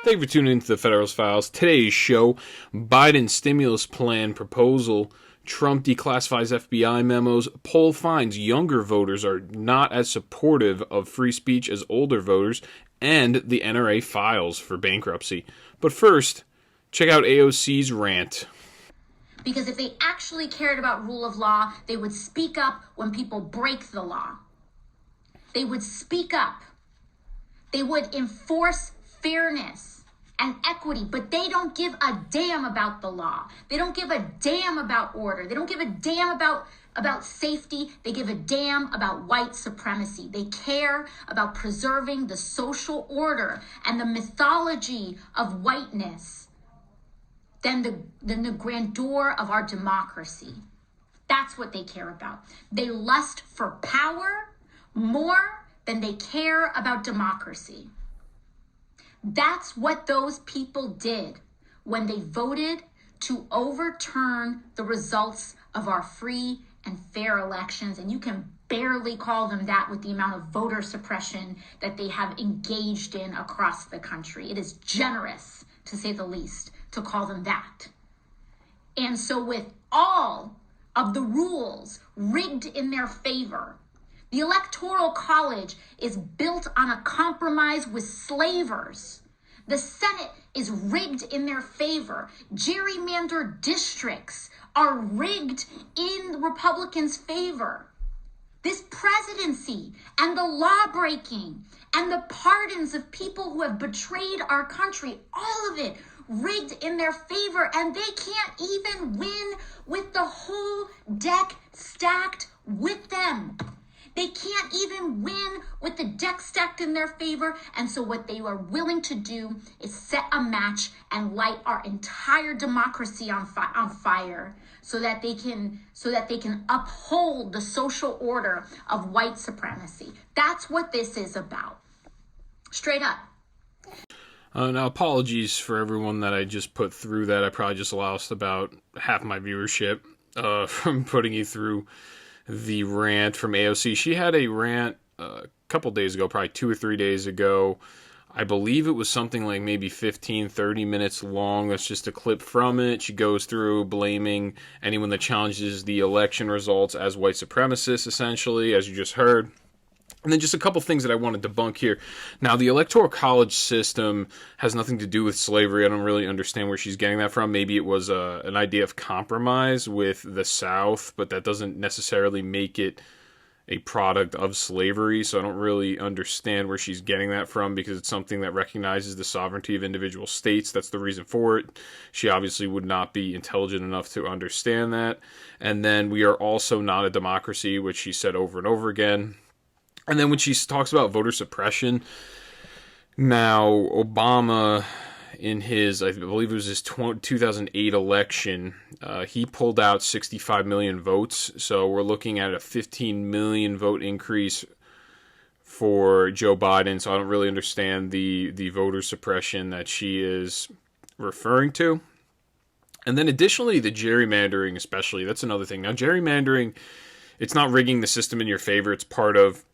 Thank you for tuning into the Federalist Files. Today's show, Biden stimulus plan proposal, Trump declassifies FBI memos, poll finds younger voters are not as supportive of free speech as older voters, and the NRA files for bankruptcy. But first, check out AOC's rant. Because if they actually cared about rule of law, they would speak up when people break the law. They would speak up. They would enforce fairness and equity, but they don't give a damn about the law. They don't give a damn about order. They don't give a damn about safety. They give a damn about white supremacy. They care about preserving the social order and the mythology of whiteness than the grandeur of our democracy. That's what they care about. They lust for power more than they care about democracy. That's what those people did when they voted to overturn the results of our free and fair elections. And you can barely call them that with the amount of voter suppression that they have engaged in across the country. It is generous, to say the least, to call them that. And so with all of the rules rigged in their favor, the Electoral College is built on a compromise with slavers. The Senate is rigged in their favor. Gerrymandered districts are rigged in the Republicans' favor. This presidency and the law breaking and the pardons of people who have betrayed our country, all of it rigged in their favor, and they can't even win with the whole deck stacked with them. They can't even win with the deck stacked in their favor. And so what they are willing to do is set a match and light our entire democracy on fire so that they can uphold the social order of white supremacy. That's what this is about. Straight up. Now, apologies for everyone that I just put through that. I probably just lost about half my viewership from putting you through the rant from AOC. She had a rant a couple days ago, probably 2 or 3 days ago. I believe it was something like maybe 15, 30 minutes long. That's just a clip from it. She goes through blaming anyone that challenges the election results as white supremacists, essentially, as you just heard. And then just a couple things that I want to debunk here. Now, the Electoral College system has nothing to do with slavery. I don't really understand where she's getting that from. Maybe it was an idea of compromise with the South, but that doesn't necessarily make it a product of slavery. So I don't really understand where she's getting that from, because it's something that recognizes the sovereignty of individual states. That's the reason for it. She obviously would not be intelligent enough to understand that. And then we are also not a democracy, which she said over and over again. And then when she talks about voter suppression, now Obama, in his, I believe it was his 2008 election, he pulled out 65 million votes. So we're looking at a 15 million vote increase for Joe Biden. So I don't really understand the voter suppression that she is referring to. And then additionally, the gerrymandering especially, that's another thing. Now, gerrymandering, it's not rigging the system in your favor. It's part of,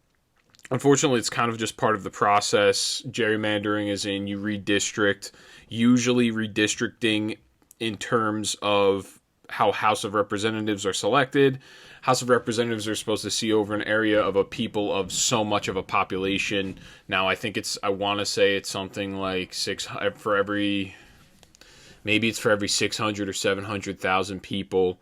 unfortunately, it's kind of just part of the process. Gerrymandering is in you redistrict, usually redistricting in terms of how House of Representatives are selected. House of Representatives are supposed to see over an area of a people of so much of a population. Now, I want to say it's something like for every 600 or 700,000 people.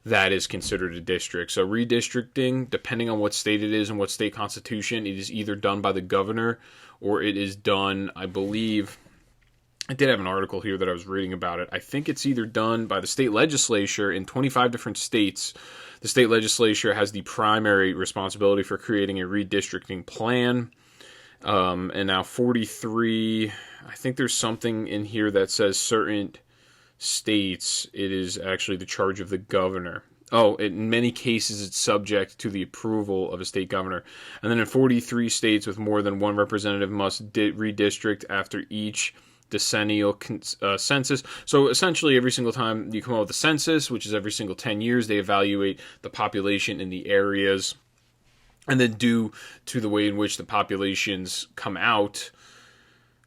That is considered a district. So redistricting, depending on what state it is and what state constitution, it is either done by the governor or it is done, I believe, I did have an article here that I was reading about it. I think it's either done by the state legislature in 25 different states. The state legislature has the primary responsibility for creating a redistricting plan. And now 43, I think there's something in here that says certain states, it is actually the charge of the governor. In many cases, it's subject to the approval of a state governor. And then in 43 states with more than one representative must redistrict after each decennial census. So essentially, every single time you come out with a census, which is every single 10 years, they evaluate the population in the areas. And then due to the way in which the populations come out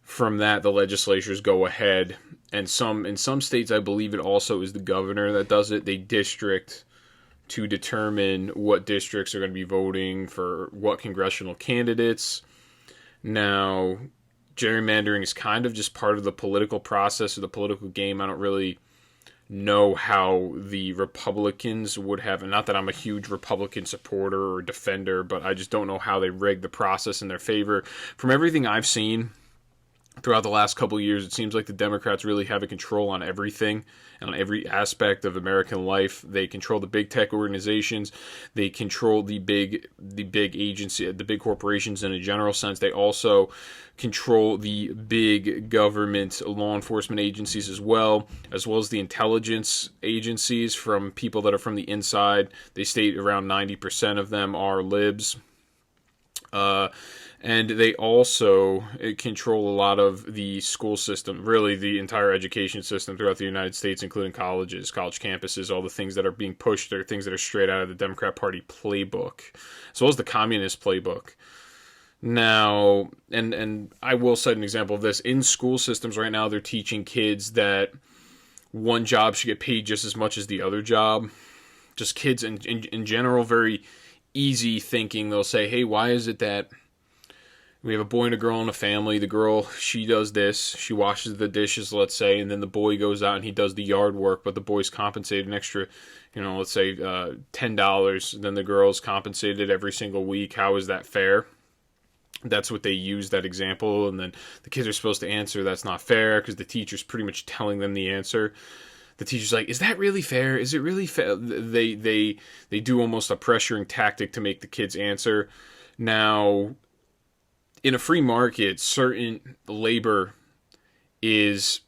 from that, the legislatures go ahead, and in some states, I believe it also is the governor that does it. They district to determine what districts are going to be voting for what congressional candidates. Now, gerrymandering is kind of just part of the political process or the political game. I don't really know how the Republicans would have, and not that I'm a huge Republican supporter or defender, but I just don't know how they rig the process in their favor. From everything I've seen throughout the last couple of years, it seems like the Democrats really have a control on everything and on every aspect of American life. They control the big tech organizations. They control the big agency, the big corporations in a general sense. They also control the big government law enforcement agencies as well as the intelligence agencies from people that are from the inside. They state around 90% of them are libs. And they also control a lot of the school system, really the entire education system throughout the United States, including colleges, college campuses, all the things that are being pushed are things that are straight out of the Democrat Party playbook, as well as the communist playbook. Now, and I will cite an example of this. In school systems right now, they're teaching kids that one job should get paid just as much as the other job. Just kids in general, very easy thinking. They'll say, hey, why is it that we have a boy and a girl in a family? The girl, she does this. She washes the dishes, let's say, and then the boy goes out and he does the yard work, but the boy's compensated an extra, let's say $10. Then the girl's compensated every single week. How is that fair? That's what they use, that example, and then the kids are supposed to answer that's not fair because the teacher's pretty much telling them the answer. The teacher's like, is that really fair? Is it really fair? They do almost a pressuring tactic to make the kids answer. Now, in a free market, certain labor is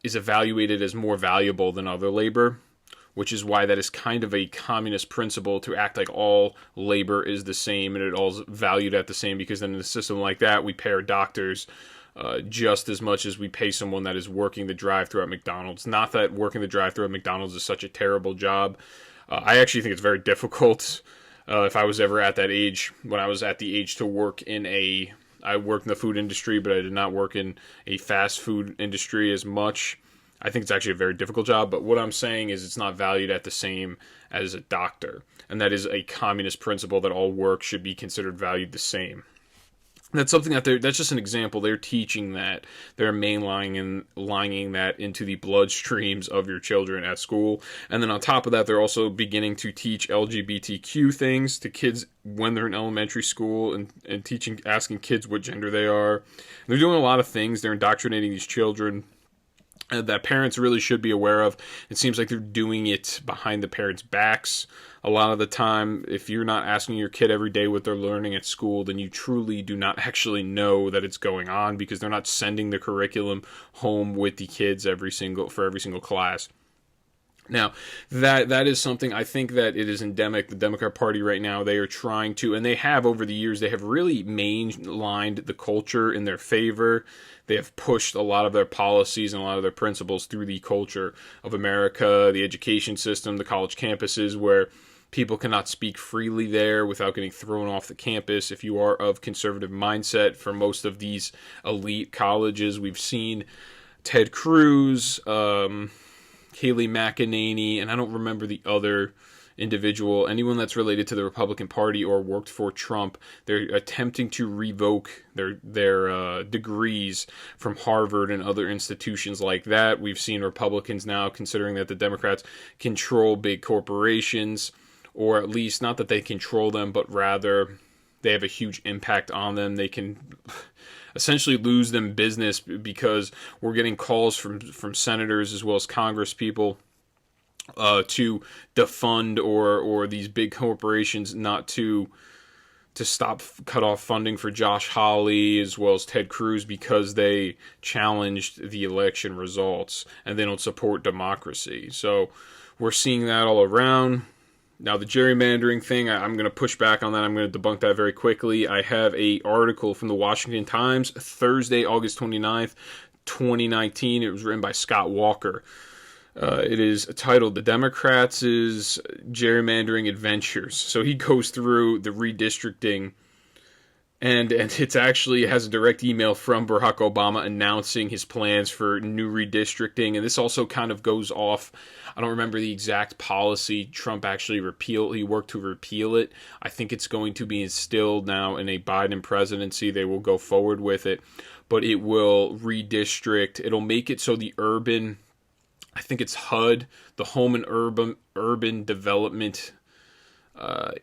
evaluated as more valuable than other labor, which is why that is kind of a communist principle to act like all labor is the same and it all is valued at the same, because then in a system like that, we pay our doctors just as much as we pay someone that is working the drive-thru at McDonald's. Not that working the drive-thru at McDonald's is such a terrible job. I actually think it's very difficult. If I was ever at that age, when I was at the age to work I worked in the food industry, but I did not work in a fast food industry as much. I think it's actually a very difficult job, but what I'm saying is it's not valued at the same as a doctor. And that is a communist principle that all work should be considered valued the same. That's something that's just an example. They're teaching that. They're mainlining that into the bloodstreams of your children at school. And then on top of that, they're also beginning to teach LGBTQ things to kids when they're in elementary school and asking kids what gender they are. They're doing a lot of things. They're indoctrinating these children that parents really should be aware of. It seems like they're doing it behind the parents' backs. A lot of the time, if you're not asking your kid every day what they're learning at school, then you truly do not actually know that it's going on, because they're not sending the curriculum home with the kids for every single class. Now, that is something I think that it is endemic. The Democrat Party right now, they are trying to, and they have over the years, they have really mainlined the culture in their favor. They have pushed a lot of their policies and a lot of their principles through the culture of America, the education system, the college campuses, where people cannot speak freely there without getting thrown off the campus. If you are of conservative mindset, for most of these elite colleges, we've seen Ted Cruz, Kayleigh McEnany, and I don't remember the other individual, anyone that's related to the Republican Party or worked for Trump. They're attempting to revoke their degrees from Harvard and other institutions like that. We've seen Republicans now considering that the Democrats control big corporations, or at least not that they control them, but rather they have a huge impact on them. They can essentially lose them business, because we're getting calls from senators as well as Congress people to defund or these big corporations not to cut off funding for Josh Hawley as well as Ted Cruz, because they challenged the election results and they don't support democracy. So we're seeing that all around. Now, the gerrymandering thing, I'm going to push back on that. I'm going to debunk that very quickly. I have an article from the Washington Times, Thursday, August 29th, 2019. It was written by Scott Walker. It is titled "The Democrats' Gerrymandering Adventures." So he goes through the redistricting And it's actually has a direct email from Barack Obama announcing his plans for new redistricting. And this also kind of goes off. I don't remember the exact policy Trump actually he worked to repeal it. I think it's going to be instilled now in a Biden presidency. They will go forward with it. But it will redistrict. It'll make it so the urban, I think it's HUD, the Home and Urban Development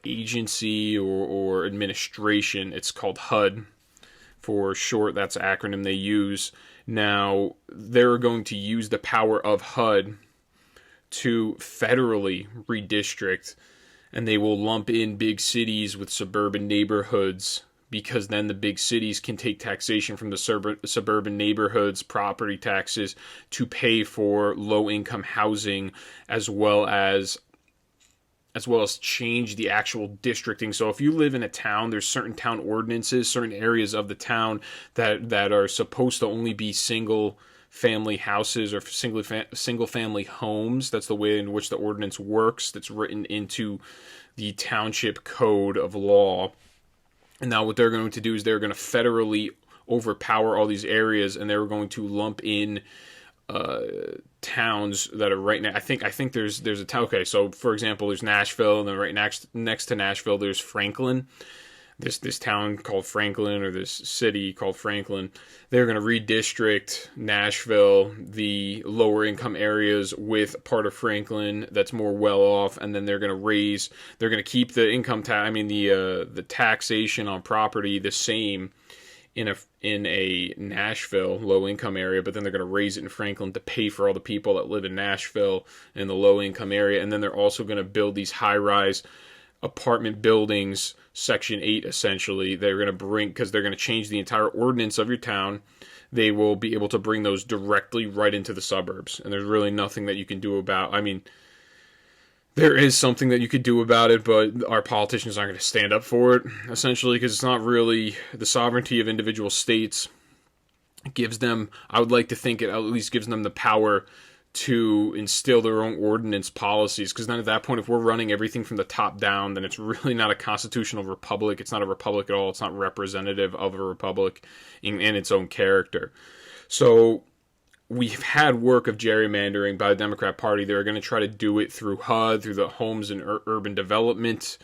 agency or administration. It's called HUD for short. That's the acronym they use. Now, they're going to use the power of HUD to federally redistrict, and they will lump in big cities with suburban neighborhoods, because then the big cities can take taxation from the suburban neighborhoods, property taxes, to pay for low-income housing, as well as change the actual districting. So if you live in a town, there's certain town ordinances, certain areas of the town that are supposed to only be single family houses or single family homes. That's the way in which the ordinance works. That's written into the township code of law. And now what they're going to do is they're going to federally overpower all these areas, and they're going to lump in towns that are right now. I think there's a town. Okay, so for example, there's Nashville, and then right next to Nashville, there's Franklin. This town called Franklin, or this city called Franklin. They're going to redistrict Nashville, the lower income areas, with part of Franklin that's more well off, and then they're going to keep the income tax. The taxation on property the same in a Nashville low income area, but then they're going to raise it in Franklin to pay for all the people that live in Nashville in the low income area. And then they're also going to build these high rise apartment buildings, Section 8 essentially. They're going to because they're going to change the entire ordinance of your town. They will be able to bring those directly right into the suburbs, and there's really nothing that you can do about. There is something that you could do about it, but our politicians aren't going to stand up for it, essentially, because it's not really the sovereignty of individual states. It gives them, I would like to think it at least gives them the power to instill their own ordinance policies, because then at that point, if we're running everything from the top down, then it's really not a constitutional republic. It's not a republic at all. It's not representative of a republic in its own character. So we've had work of gerrymandering by the Democrat Party. They're going to try to do it through HUD, through the Homes and Urban Development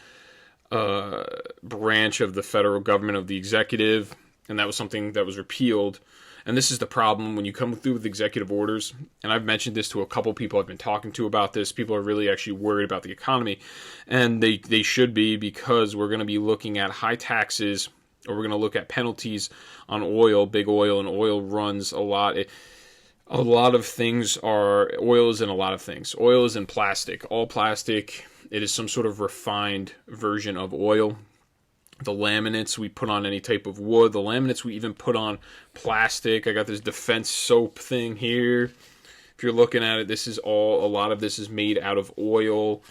branch of the federal government, of the executive, and that was something that was repealed. And this is the problem when you come through with executive orders, and I've mentioned this to a couple people I've been talking to about this. People are really actually worried about the economy, and they should be, because we're going to be looking at high taxes, or we're going to look at penalties on oil, big oil, and oil runs a lot. A lot of things oil is in a lot of things. Oil is in plastic, all plastic. It is some sort of refined version of oil. The laminates we put on any type of wood. The laminates we even put on plastic. I got this Defense soap thing here. If you're looking at it, a lot of this is made out of oil.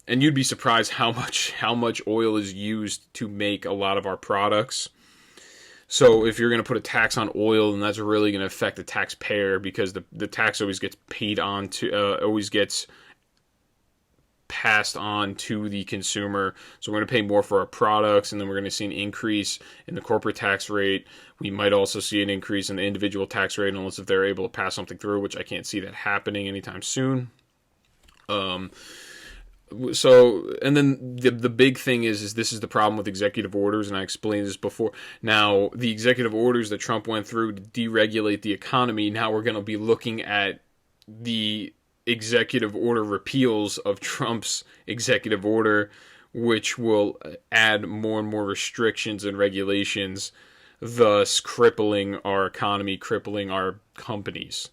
And you'd be surprised how much oil is used to make a lot of our products. So if you're going to put a tax on oil, then that's really going to affect the taxpayer, because the tax always gets always gets passed on to the consumer. So we're going to pay more for our products, and then we're going to see an increase in the corporate tax rate. We might also see an increase in the individual tax rate, unless if they're able to pass something through, which I can't see that happening anytime soon. So, and then the big thing is this is the problem with executive orders, and I explained this before. Now, the executive orders that Trump went through to deregulate the economy, now we're going to be looking at the executive order repeals of Trump's executive order, which will add more and more restrictions and regulations, thus crippling our economy, crippling our companies.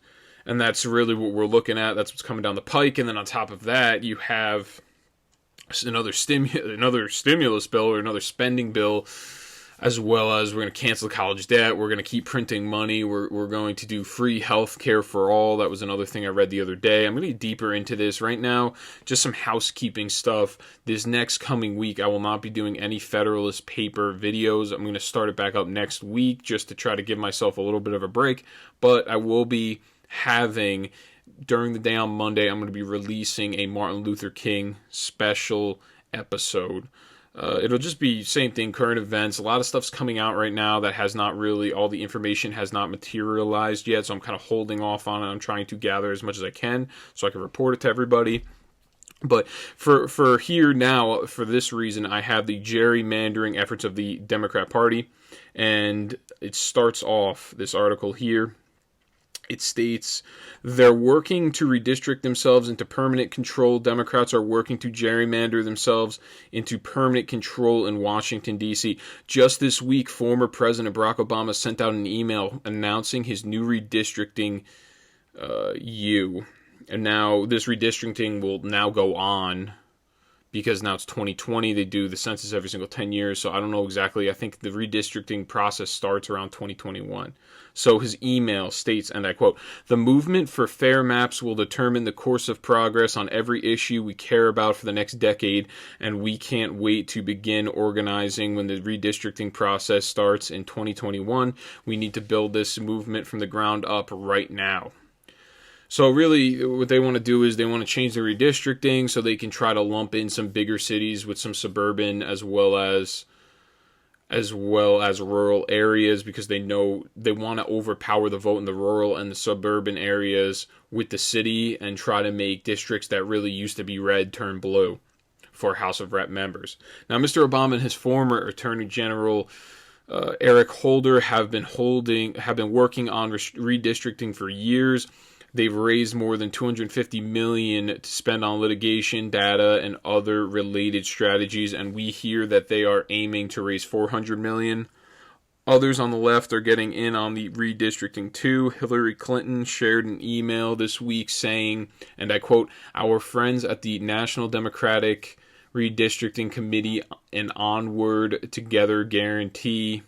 And that's really what we're looking at. That's what's coming down the pike. And then on top of that, you have another stimulus bill, or another spending bill, as well as we're going to cancel college debt. We're going to keep printing money. We're going to do free health care for all. That was another thing I read the other day. I'm going to get deeper into this right now. Just some housekeeping stuff. This next coming week, I will not be doing any Federalist Paper videos. I'm going to start it back up next week just to try to give myself a little bit of a break. But I will be having, during the day on Monday, I'm going to be releasing a Martin Luther King special episode. It'll just be same thing, current events. A lot of stuff's coming out right now that has not really, all the information has not materialized yet, so I'm kind of holding off on it. I'm trying to gather as much as I can so I can report it to everybody. But for here now, for this reason, I have the gerrymandering efforts of the Democrat Party, and it starts off this article here. It states, they're working to redistrict themselves into permanent control. Democrats are working to gerrymander themselves into permanent control in Washington, D.C. Just this week, former President Barack Obama sent out an email announcing his new redistricting And now this redistricting will now go on because now it's 2020. They do the census every single 10 years. So I don't know exactly. I think the redistricting process starts around 2021. So his email states, and I quote, "The movement for fair maps will determine the course of progress on every issue we care about for the next decade, and we can't wait to begin organizing when the redistricting process starts in 2021. We need to build this movement from the ground up right now." So really what they want to do is they want to change the redistricting so they can try to lump in some bigger cities with some suburban as well as rural areas, because they know they want to overpower the vote in the rural and the suburban areas with the city and try to make districts that really used to be red turn blue for House of Rep members. Now, Mr. Obama and his former Attorney General Eric Holder have been working on redistricting for years. They've raised more than $250 million to spend on litigation, data, and other related strategies, and we hear that they are aiming to raise $400 million. Others on the left are getting in on the redistricting too. Hillary Clinton shared an email this week saying, and I quote, "Our friends at the National Democratic Redistricting Committee and Onward Together grantee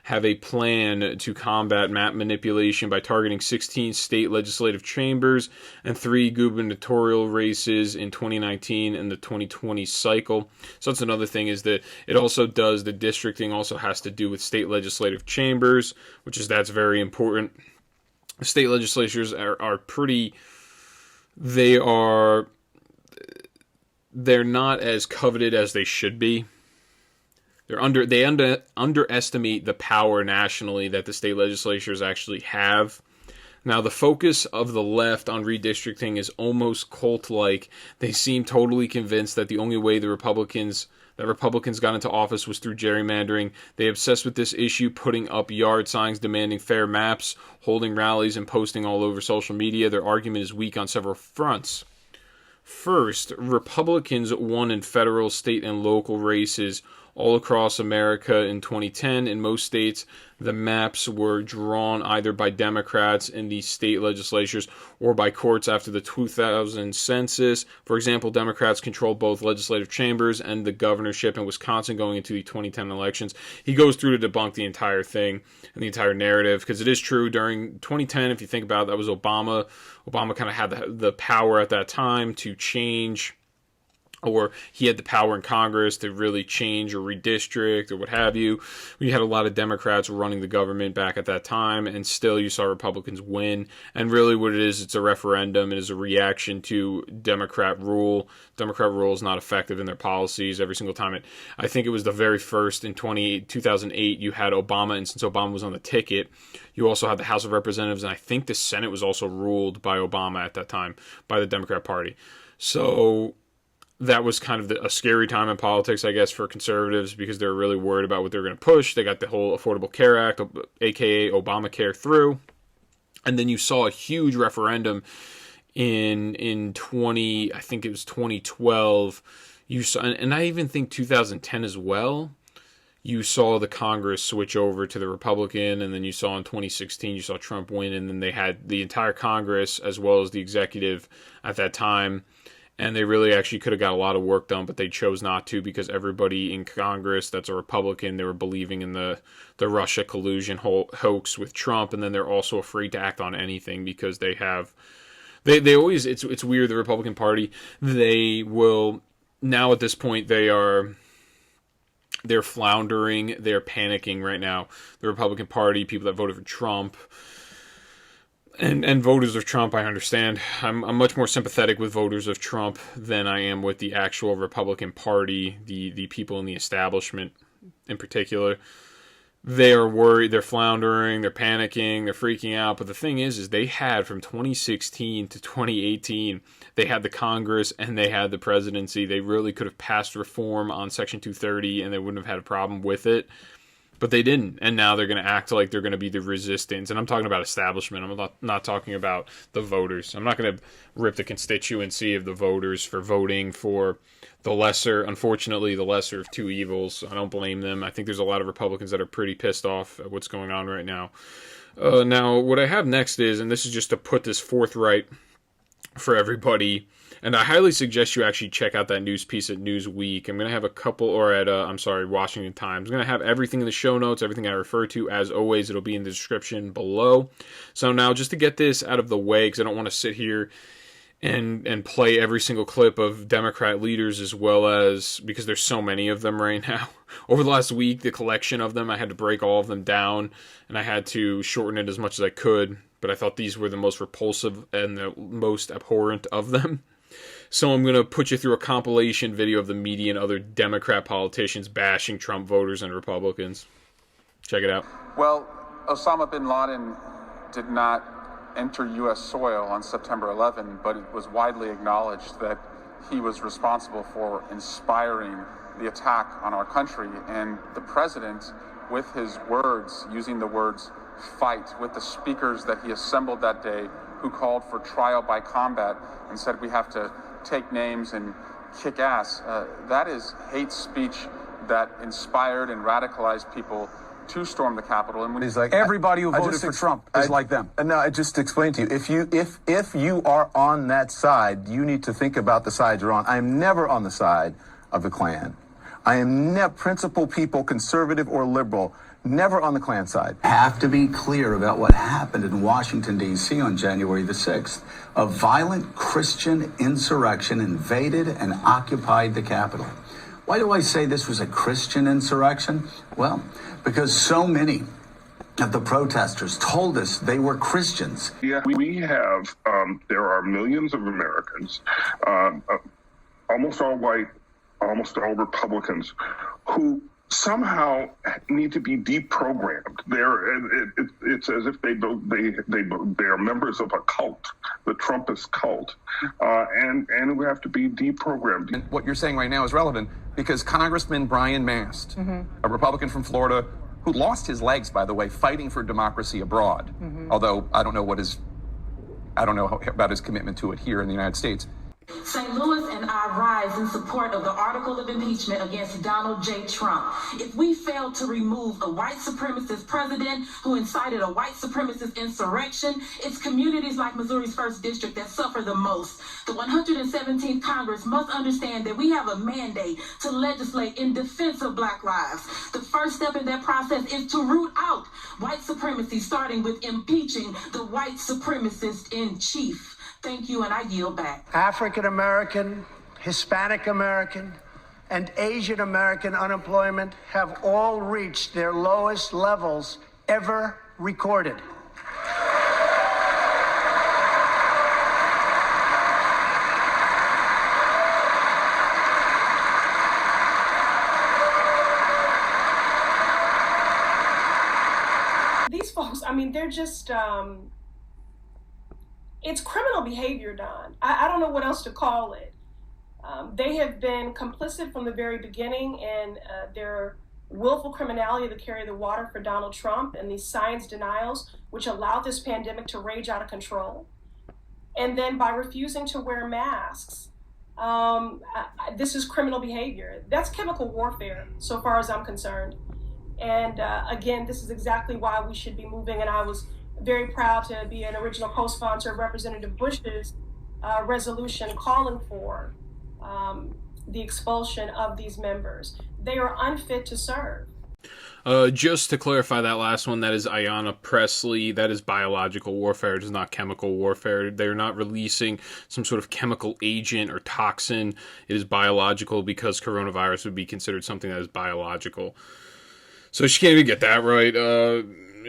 have a plan to combat map manipulation by targeting 16 state legislative chambers and 3 gubernatorial races in 2019 and the 2020 cycle." So that's another thing, is that it also does, the districting also has to do with state legislative chambers, that's very important. State legislatures are pretty, they're not as coveted as they should be. They underestimate the power nationally that the state legislatures actually have. Now, the focus of the left on redistricting is almost cult-like. They seem totally convinced that the only way Republicans got into office was through gerrymandering. They obsess with this issue, putting up yard signs demanding fair maps, holding rallies, and posting all over social media. Their argument is weak on several fronts. First, Republicans won in federal, state, and local races all across America in 2010. In most states, the maps were drawn either by Democrats in the state legislatures or by courts after the 2000 census. For example, Democrats controlled both legislative chambers and the governorship in Wisconsin going into the 2010 elections. He goes through to debunk the entire thing and the entire narrative, because it is true. During 2010, if you think about it, that was Obama. Obama kind of had the power at that time to change, or he had the power in Congress to really change or redistrict or what have you. We had a lot of Democrats running the government back at that time, and still you saw Republicans win. And really what it is, it's a referendum. It is a reaction to Democrat rule. Democrat rule is not effective in their policies every single time. I think it was the very first in 2008, you had Obama, and since Obama was on the ticket, you also had the House of Representatives, and I think the Senate was also ruled by Obama at that time, by the Democrat Party. So that was kind of a scary time in politics, I guess, for conservatives, because they were really worried about what they were going to push. They got the whole Affordable Care Act, aka Obamacare, through. And then you saw a huge referendum in I think it was 2012. You saw, and I even think 2010 as well. You saw the Congress switch over to the Republican, and then you saw in 2016, you saw Trump win, and then they had the entire Congress as well as the executive at that time. And they really actually could have got a lot of work done, but they chose not to, because everybody in Congress that's a Republican, they were believing in the Russia collusion hoax with Trump, and then they're also afraid to act on anything because they always, it's weird, the Republican Party, they will, now at this point, they're floundering, they're panicking right now. The Republican Party, people that voted for Trump, And voters of Trump, I understand. I'm much more sympathetic with voters of Trump than I am with the actual Republican Party, the people in the establishment in particular. They are worried, they're floundering, they're panicking, they're freaking out. But the thing is they had from 2016 to 2018, they had the Congress and they had the presidency. They really could have passed reform on Section 230 and they wouldn't have had a problem with it. But they didn't, and now they're going to act like they're going to be the resistance. And I'm talking about establishment. I'm not talking about the voters. I'm not going to rip the constituency of the voters for voting for the lesser, unfortunately, the lesser of two evils. I don't blame them. I think there's a lot of Republicans that are pretty pissed off at what's going on right now. Now, what I have next is, and this is just to put this forthright for everybody, and I highly suggest you actually check out that news piece at Newsweek. I'm going to have a couple, or at, Washington Times. I'm going to have everything in the show notes, everything I refer to. As always, it'll be in the description below. So now, just to get this out of the way, because I don't want to sit here and play every single clip of Democrat leaders, as well as, because there's so many of them right now. Over the last week, the collection of them, I had to break all of them down, and I had to shorten it as much as I could. But I thought these were the most repulsive and the most abhorrent of them. So I'm going to put you through a compilation video of the media and other Democrat politicians bashing Trump voters and Republicans. Check it out. Well, Osama bin Laden did not enter U.S. soil on September 11, but it was widely acknowledged that he was responsible for inspiring the attack on our country. And the president, with his words, using the words fight, with the speakers that he assembled that day, who called for trial by combat and said we have to take names and kick ass. That is hate speech that inspired and radicalized people to storm the Capitol. And when he's like, everybody who voted for Trump is like them. No, I just explained to you. If you are on that side, you need to think about the side you're on. I am never on the side of the Klan. I am never principled people, conservative or liberal. Never on the Klan side. Have to be clear about what happened in Washington, D.C. on January the 6th. A violent Christian insurrection invaded and occupied the Capitol. Why do I say this was a Christian insurrection? Well, because so many of the protesters told us they were Christians. Yeah, we have, there are millions of Americans, almost all white, almost all Republicans, who somehow need to be deprogrammed. It's as if they are members of a cult, the Trumpist cult, and we have to be deprogrammed. And what you're saying right now is relevant because Congressman Brian Mast, a Republican from Florida, who lost his legs, by the way, fighting for democracy abroad, although I don't know about his commitment to it here in the United States. St. Louis and I rise in support of the article of impeachment against Donald J. Trump. If we fail to remove a white supremacist president who incited a white supremacist insurrection, it's communities like Missouri's 1st District that suffer the most. The 117th Congress must understand that we have a mandate to legislate in defense of Black lives. The first step in that process is to root out white supremacy, starting with impeaching the white supremacist in chief. Thank you, and I yield back. African American, Hispanic American, and Asian American unemployment have all reached their lowest levels ever recorded. These folks, I mean, they're just... It's criminal behavior, Don. I don't know what else to call it. They have been complicit from the very beginning in their willful criminality to carry the water for Donald Trump and these science denials, which allowed this pandemic to rage out of control. And then by refusing to wear masks, this is criminal behavior. That's chemical warfare, so far as I'm concerned. And again, this is exactly why we should be moving. And I was very proud to be an original co-sponsor of Representative Bush's resolution calling for the expulsion of these members. They are unfit to serve. Just to clarify that last one, that is Ayanna Pressley. That is biological warfare. It is not chemical warfare. They're not releasing some sort of chemical agent or toxin. It is biological because coronavirus would be considered something that is biological. So she can't even get that right.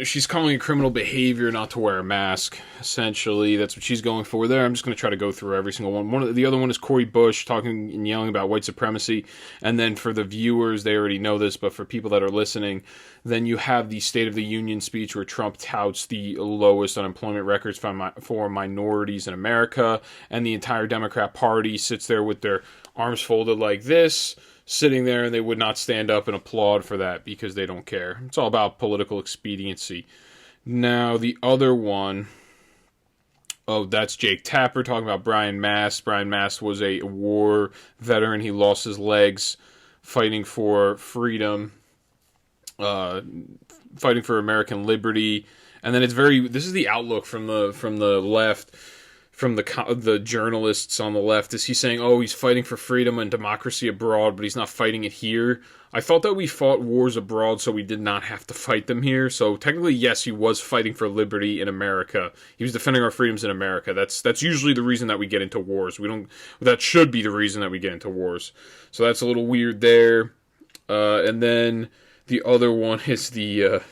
she's calling it criminal behavior not to wear a mask. Essentially, that's what she's going for there. I'm just going to try to go through every single one. The other one is Cori Bush talking and yelling about white supremacy. And then for the viewers, they already know this, but for people that are listening, then you have the State of the Union speech where Trump touts the lowest unemployment records for minorities in America, and the entire Democrat Party sits there with their arms folded like this, sitting there, and they would not stand up and applaud for that because they don't care. It's all about political expediency. Now, the other one, that's Jake Tapper talking about Brian Mast. Brian Mast was a war veteran. He lost his legs fighting for freedom, fighting for American liberty. And then this is the outlook from the left, from the journalists on the left, is he saying, oh, he's fighting for freedom and democracy abroad, but he's not fighting it here. I thought that we fought wars abroad so we did not have to fight them here. So technically, yes, he was fighting for liberty in America. He was defending our freedoms in America. That's usually the reason that we get into wars. That should be the reason that we get into wars. So that's a little weird there. And then the other one is the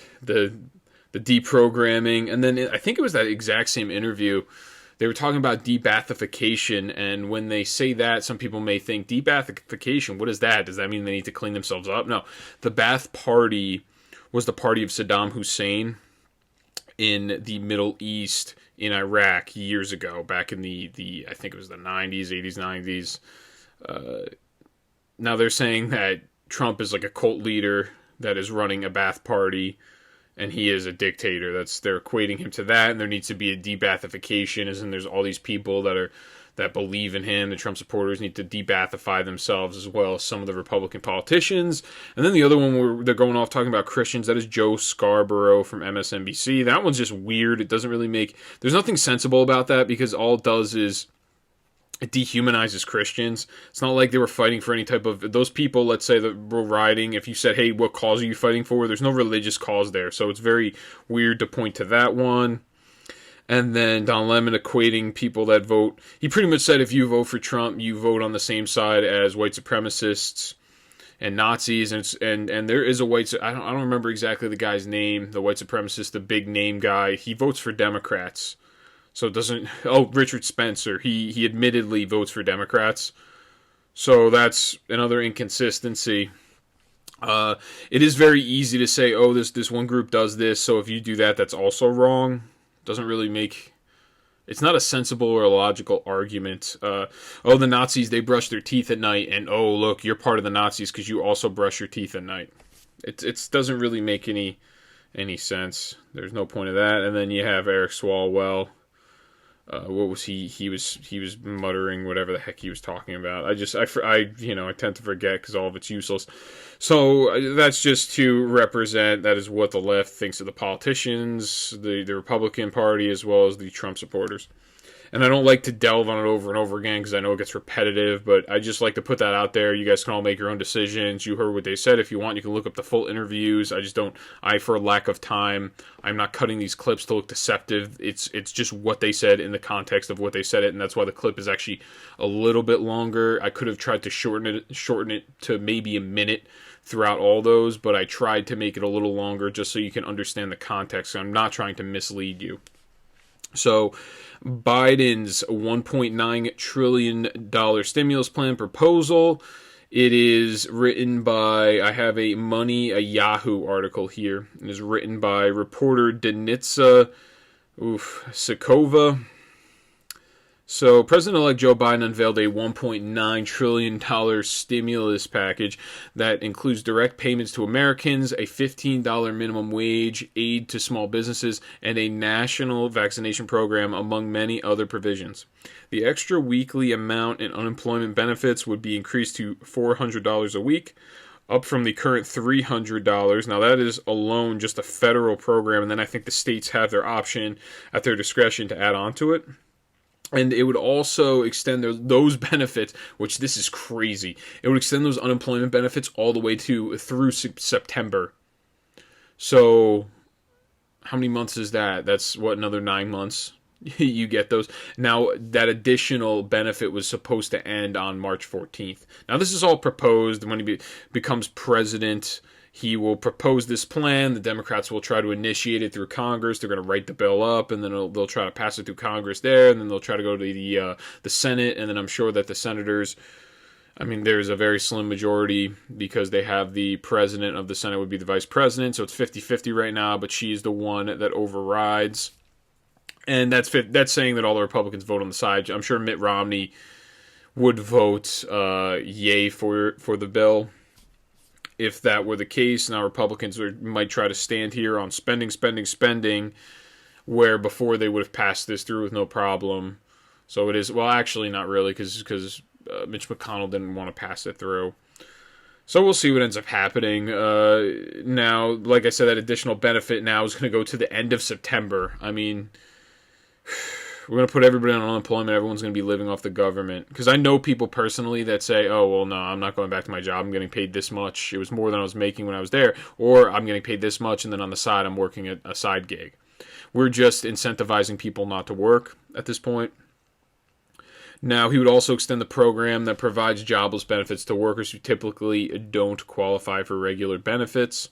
deprogramming. And then I think it was that exact same interview. They were talking about debathification, and when they say that, some people may think, debathification, what is that? Does that mean they need to clean themselves up? No. The Ba'ath Party was the party of Saddam Hussein in the Middle East, in Iraq, years ago, back in the I think it was the 90s, 80s, 90s. Now they're saying that Trump is like a cult leader that is running a Ba'ath Party, and he is a dictator. They're equating him to that, and there needs to be a debathification, as in there's all these people that believe in him. The Trump supporters need to debathify themselves, as well as some of the Republican politicians. And then the other one where they're going off talking about Christians, that is Joe Scarborough from MSNBC. That one's just weird. It doesn't really there's nothing sensible about that, because all it does is it dehumanizes Christians. It's not like they were fighting for any type of... Those people, let's say, that were rioting, if you said, hey, what cause are you fighting for? There's no religious cause there. So it's very weird to point to that one. And then Don Lemon equating people that vote... He pretty much said if you vote for Trump, you vote on the same side as white supremacists and Nazis. And there is a white... I don't remember exactly the guy's name, the white supremacist, the big name guy. He votes for Democrats. So it doesn't... Oh, Richard Spencer. He admittedly votes for Democrats. So that's another inconsistency. It is very easy to say, oh, this one group does this, so if you do that, that's also wrong. Doesn't really make... It's not a sensible or a logical argument. The Nazis, they brush their teeth at night, and oh, look, you're part of the Nazis because you also brush your teeth at night. It doesn't really make any sense. There's no point of that. And then you have Eric Swalwell. What was he? He was muttering whatever the heck he was talking about. I tend to forget because all of it's useless. So that's just to represent, that is what the left thinks of the politicians, the Republican Party, as well as the Trump supporters. And I don't like to delve on it over and over again because I know it gets repetitive, but I just like to put that out there. You guys can all make your own decisions. You heard what they said. If you want, you can look up the full interviews. For lack of time, I'm not cutting these clips to look deceptive. It's just what they said in the context of what they said it, and that's why the clip is actually a little bit longer. I could have tried to shorten it to maybe a minute throughout all those, but I tried to make it a little longer just so you can understand the context. I'm not trying to mislead you. So Biden's $1.9 trillion stimulus plan proposal, it is written by, I have a Yahoo article here. It is written by reporter Denitsa Sikova. So President-elect Joe Biden unveiled a $1.9 trillion stimulus package that includes direct payments to Americans, a $15 minimum wage, aid to small businesses, and a national vaccination program, among many other provisions. The extra weekly amount in unemployment benefits would be increased to $400 a week, up from the current $300. Now that is alone just a federal program, and then I think the states have their option at their discretion to add on to it. And it would also extend those benefits, which this is crazy. It would extend those unemployment benefits all the way through September. So, how many months is that? That's, another 9 months? You get those. Now, that additional benefit was supposed to end on March 14th. Now, this is all proposed. When he becomes president, he will propose this plan. The Democrats will try to initiate it through Congress. They're going to write the bill up, and then they'll try to pass it through Congress there, and then they'll try to go to the Senate, and then I'm sure that the senators, I mean, there's a very slim majority because they have the president of the Senate would be the vice president, so it's 50-50 right now, but she's the one that overrides. And that's saying that all the Republicans vote on the side. I'm sure Mitt Romney would vote yay for the bill if that were the case. Now, Republicans might try to stand here on spending, where before they would have passed this through with no problem. So it is, well, actually not really, because Mitch McConnell didn't want to pass it through. So we'll see what ends up happening. Now, like I said, that additional benefit now is going to go to the end of September. I mean, we're going to put everybody on unemployment. Everyone's going to be living off the government. Because I know people personally that say, oh, well, no, I'm not going back to my job. I'm getting paid this much. It was more than I was making when I was there. Or I'm getting paid this much, and then on the side, I'm working a side gig. We're just incentivizing people not to work at this point. Now, he would also extend the program that provides jobless benefits to workers who typically don't qualify for regular benefits.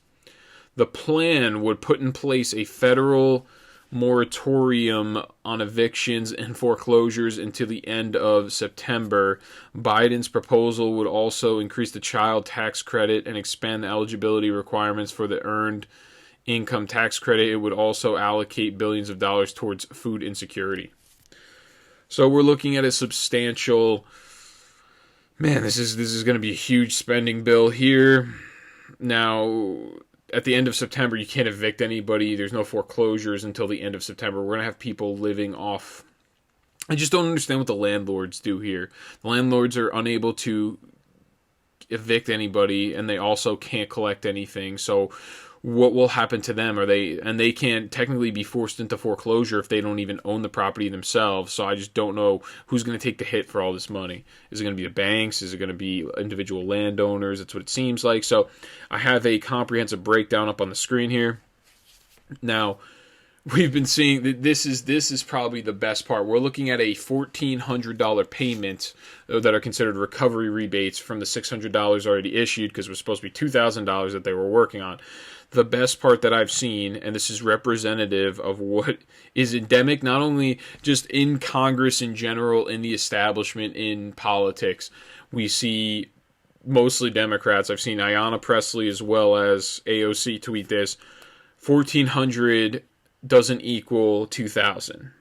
The plan would put in place a federal moratorium on evictions and foreclosures until the end of September. Biden's proposal would also increase the child tax credit and expand the eligibility requirements for the earned income tax credit. It would also allocate billions of dollars towards food insecurity. So we're looking at a substantial, man, this is going to be a huge spending bill here. Now, at the end of September, you can't evict anybody. There's no foreclosures until the end of September. We're going to have people living off. I just don't understand what the landlords do here. The landlords are unable to evict anybody, and they also can't collect anything. So what will happen to them? They can't technically be forced into foreclosure if they don't even own the property themselves. So I just don't know who's going to take the hit for all this money. Is it going to be the banks? Is it going to be individual landowners? That's what it seems like. So I have a comprehensive breakdown up on the screen here. Now, we've been seeing that this is probably the best part. We're looking at a $1,400 payment that are considered recovery rebates from the $600 already issued, because it was supposed to be $2,000 that they were working on. The best part that I've seen, and this is representative of what is endemic, not only just in Congress in general, in the establishment, in politics. We see mostly Democrats. I've seen Ayanna Pressley as well as AOC tweet this. 1,400 doesn't equal 2,000.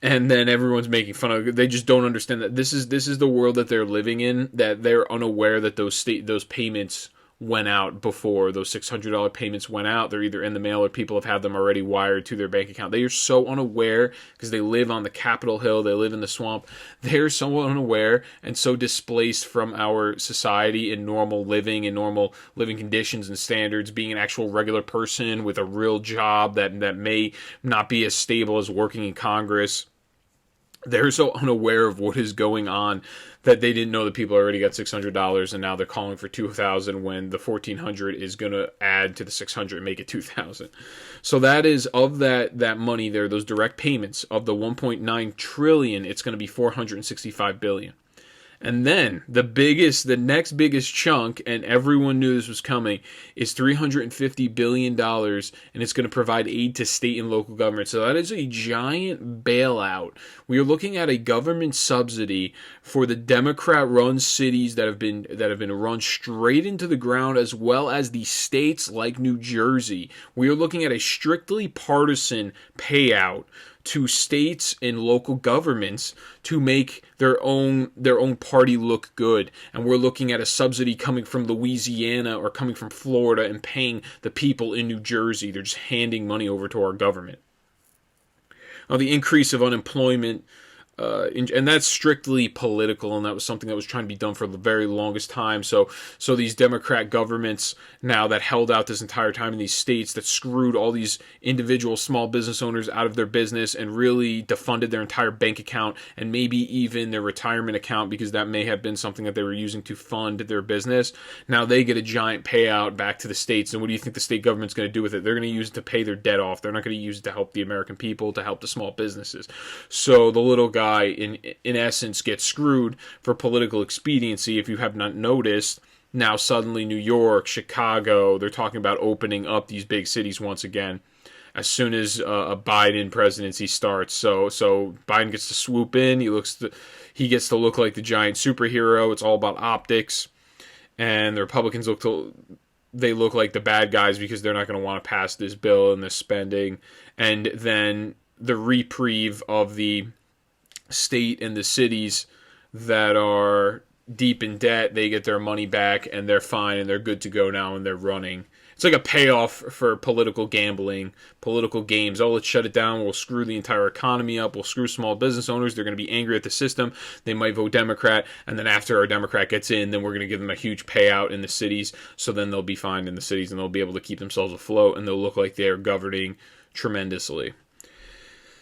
And then everyone's making fun of it. They just don't understand that this is the world that they're living in, that they're unaware that those payments went out before. Those $600 payments went out. They're either in the mail or people have had them already wired to their bank account. They are so unaware because they live on the Capitol Hill. They live in the swamp. They're so unaware and so displaced from our society in normal living conditions and standards, being an actual regular person with a real job that may not be as stable as working in Congress. They're so unaware of what is going on that they didn't know that people already got $600 and now they're calling for $2,000 when the $1,400 is going to add to the $600 and make it $2,000. So that is, of that money there, those direct payments of the $1.9 trillion, it's going to be $465 billion. And then the next biggest chunk, and everyone knew this was coming, is $350 billion, and it's going to provide aid to state and local governments. So that is a giant bailout. We are looking at a government subsidy for the Democrat-run cities that have been run straight into the ground, as well as the states like New Jersey. We are looking at a strictly partisan payout to states and local governments to make their own party look good. And we're looking at a subsidy coming from Louisiana or coming from Florida and paying the people in New Jersey. They're just handing money over to our government. Now, the increase of unemployment, and that's strictly political, and that was something that was trying to be done for the very longest time. So these Democrat governments now that held out this entire time in these states that screwed all these individual small business owners out of their business and really defunded their entire bank account and maybe even their retirement account, because that may have been something that they were using to fund their business. Now they get a giant payout back to the states, and what do you think the state government's going to do with it? They're going to use it to pay their debt off. They're not going to use it to help the American people, to help the small businesses. So the little guy in essence gets screwed for political expediency. If you have not noticed, Now suddenly New York, Chicago, they're talking about opening up these big cities once again as soon as a Biden presidency starts. So Biden gets to swoop in. He gets to look like the giant superhero. It's all about optics. And the Republicans look like the bad guys because they're not going to want to pass this bill and this spending. And then the reprieve of the state and the cities that are deep in debt, they get their money back and they're fine and they're good to go now and they're running. It's like a payoff for political gambling, political games. Oh, let's shut it down. We'll screw the entire economy up. We'll screw small business owners. They're going to be angry at the system. They might vote Democrat. And then after our Democrat gets in, then we're going to give them a huge payout in the cities. So then they'll be fine in the cities and they'll be able to keep themselves afloat and they'll look like they're governing tremendously.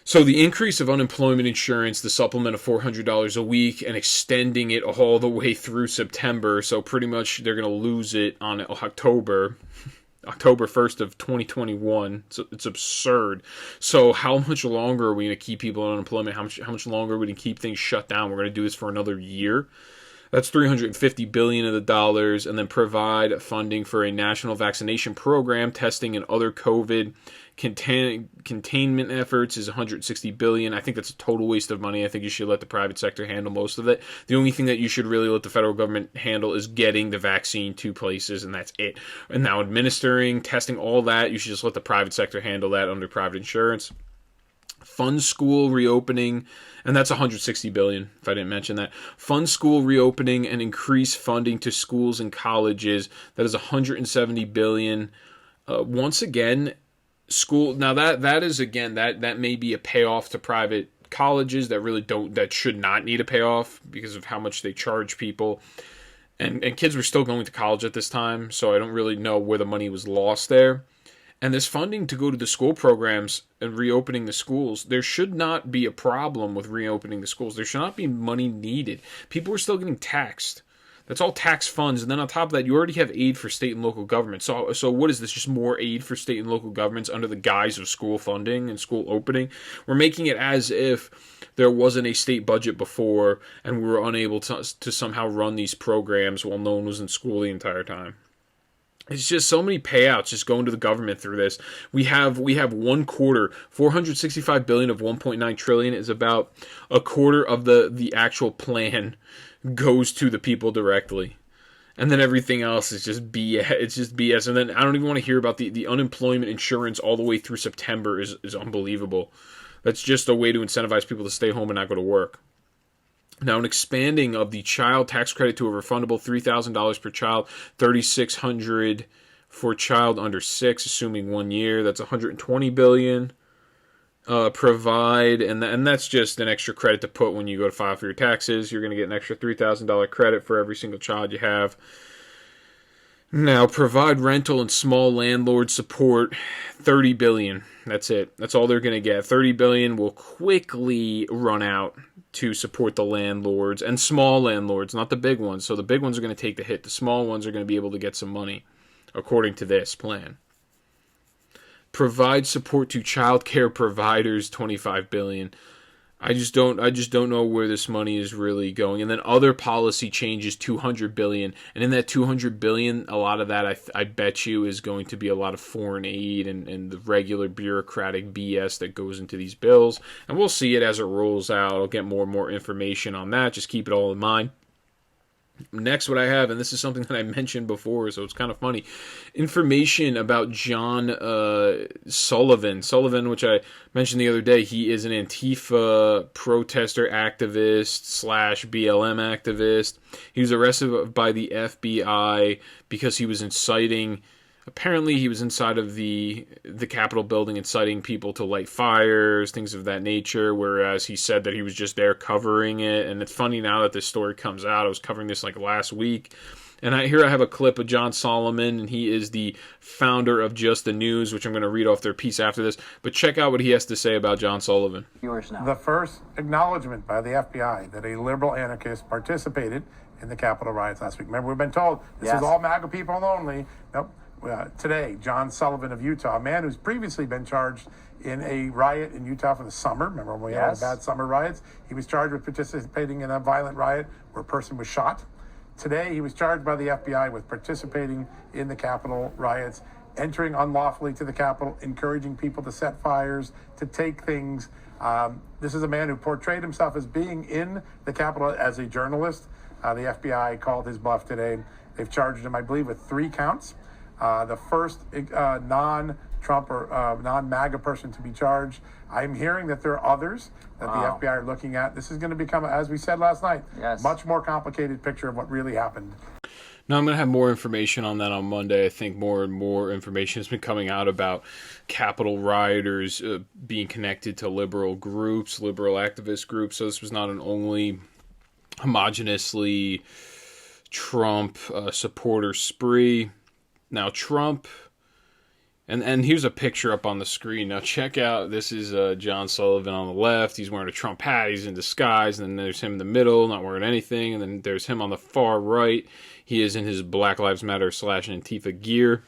So the increase of unemployment insurance, the supplement of $400 a week, and extending it all the way through September. So pretty much they're going to lose it on October 1st of 2021. So it's absurd. So how much longer are we going to keep people on unemployment? How much longer are we going to keep things shut down? We're going to do this for another year. That's $350 billion of the dollars, and then provide funding for a national vaccination program, testing and other COVID containment efforts is $160 billion. I think that's a total waste of money. I think you should let the private sector handle most of it. The only thing that you should really let the federal government handle is getting the vaccine to places, and that's it. And now administering, testing, all that, you should just let the private sector handle that under private insurance. Fund school reopening, and that's $160 billion, if I didn't mention that. Fund school reopening and increase funding to schools and colleges. That is $170 billion. Once again, school. Now that may be a payoff to private colleges that should not need a payoff because of how much they charge people. And kids were still going to college at this time, so I don't really know where the money was lost there. And this funding to go to the school programs and reopening the schools, there should not be a problem with reopening the schools. There should not be money needed. People are still getting taxed. That's all tax funds. And then on top of that, you already have aid for state and local governments. So what is this? Just more aid for state and local governments under the guise of school funding and school opening? We're making it as if there wasn't a state budget before and we were unable to somehow run these programs while no one was in school the entire time. It's just so many payouts just going to the government through this. We have one quarter, $465 billion of $1.9 trillion is about a quarter of the actual plan goes to the people directly. And then everything else is just BS. It's just BS. And then I don't even want to hear about the unemployment insurance all the way through September is unbelievable. That's just a way to incentivize people to stay home and not go to work. Now, an expanding of the child tax credit to a refundable $3,000 per child, $3,600 for child under 6, assuming 1 year. That's $120 billion. Provide, and that's just an extra credit to put when you go to file for your taxes. You're going to get an extra $3,000 credit for every single child you have. Now, provide rental and small landlord support, $30 billion. That's it. That's all they're going to get. $30 billion will quickly run out to support the landlords and small landlords, not the big ones. So the big ones are going to take the hit. The small ones are going to be able to get some money, according to this plan. Provide support to child care providers, $25 billion. I just don't know where this money is really going. And then other policy changes, $200 billion. And in that $200 billion, a lot of that I bet you is going to be a lot of foreign aid and the regular bureaucratic BS that goes into these bills. And we'll see it as it rolls out. I'll get more and more information on that. Just keep it all in mind. Next, what I have, and this is something that I mentioned before, so it's kind of funny, information about John Sullivan, which I mentioned the other day. He is an Antifa protester activist / BLM activist. He was arrested by the FBI because he was inciting. Apparently, he was inside of the Capitol building inciting people to light fires, things of that nature, whereas he said that he was just there covering it. And it's funny now that this story comes out. I was covering this like last week. And I have a clip of John Solomon, and he is the founder of Just the News, which I'm going to read off their piece after this. But check out what he has to say about John Sullivan. The first acknowledgement by the FBI that a liberal anarchist participated in the Capitol riots last week. Remember, we've been told this is all MAGA people only. Nope. Today, John Sullivan of Utah, a man who's previously been charged in a riot in Utah for the summer. Remember when we had the bad summer riots? He was charged with participating in a violent riot where a person was shot. Today, he was charged by the FBI with participating in the Capitol riots, entering unlawfully to the Capitol, encouraging people to set fires, to take things. This is a man who portrayed himself as being in the Capitol as a journalist. The FBI called his bluff today. They've charged him, I believe, with 3 counts. The first non-Trump or non-MAGA person to be charged. I'm hearing that there are others that the FBI are looking at. This is going to become, as we said last night, much more complicated picture of what really happened. Now, I'm going to have more information on that on Monday. I think more and more information has been coming out about Capitol rioters being connected to liberal groups, liberal activist groups. So this was not an only homogeneously Trump supporter spree. Now, Trump... And here's a picture up on the screen. Now check out, this is John Sullivan on the left. He's wearing a Trump hat. He's in disguise. And then there's him in the middle, not wearing anything. And then there's him on the far right. He is in his Black Lives Matter / Antifa gear.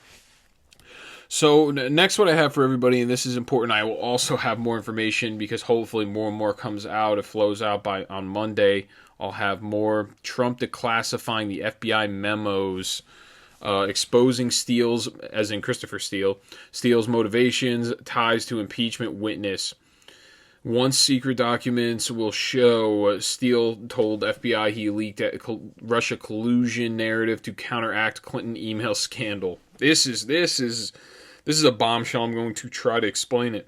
So next what I have for everybody, and this is important, I will also have more information because hopefully more and more comes out. It flows out on Monday. I'll have more Trump declassifying the FBI memos, exposing Steele's, as in Christopher Steele, Steele's motivations, ties to impeachment witness. Once secret documents will show, Steele told FBI he leaked a Russia collusion narrative to counteract Clinton email scandal. This is a bombshell. I'm going to try to explain it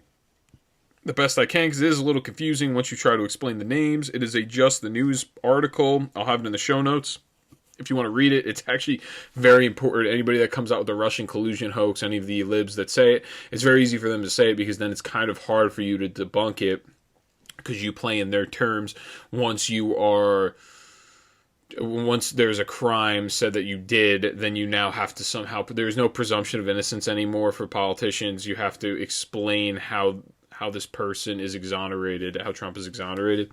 the best I can because it is a little confusing once you try to explain the names. It is a Just the News article. I'll have it in the show notes. If you want to read it, it's actually very important. Anybody that comes out with the Russian collusion hoax, any of the libs that say it, it's very easy for them to say it because then it's kind of hard for you to debunk it because you play in their terms. Once there's a crime said that you did, then you now have to somehow, there's no presumption of innocence anymore for politicians. You have to explain how this person is exonerated, how Trump is exonerated.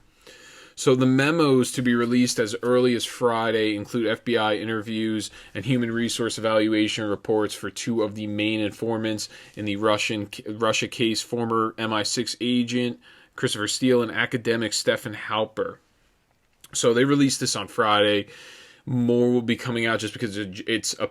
So the memos to be released as early as Friday include FBI interviews and human resource evaluation reports for 2 of the main informants in the Russia case, former MI6 agent Christopher Steele and academic Stephen Halper. So they released this on Friday. More will be coming out just because it's a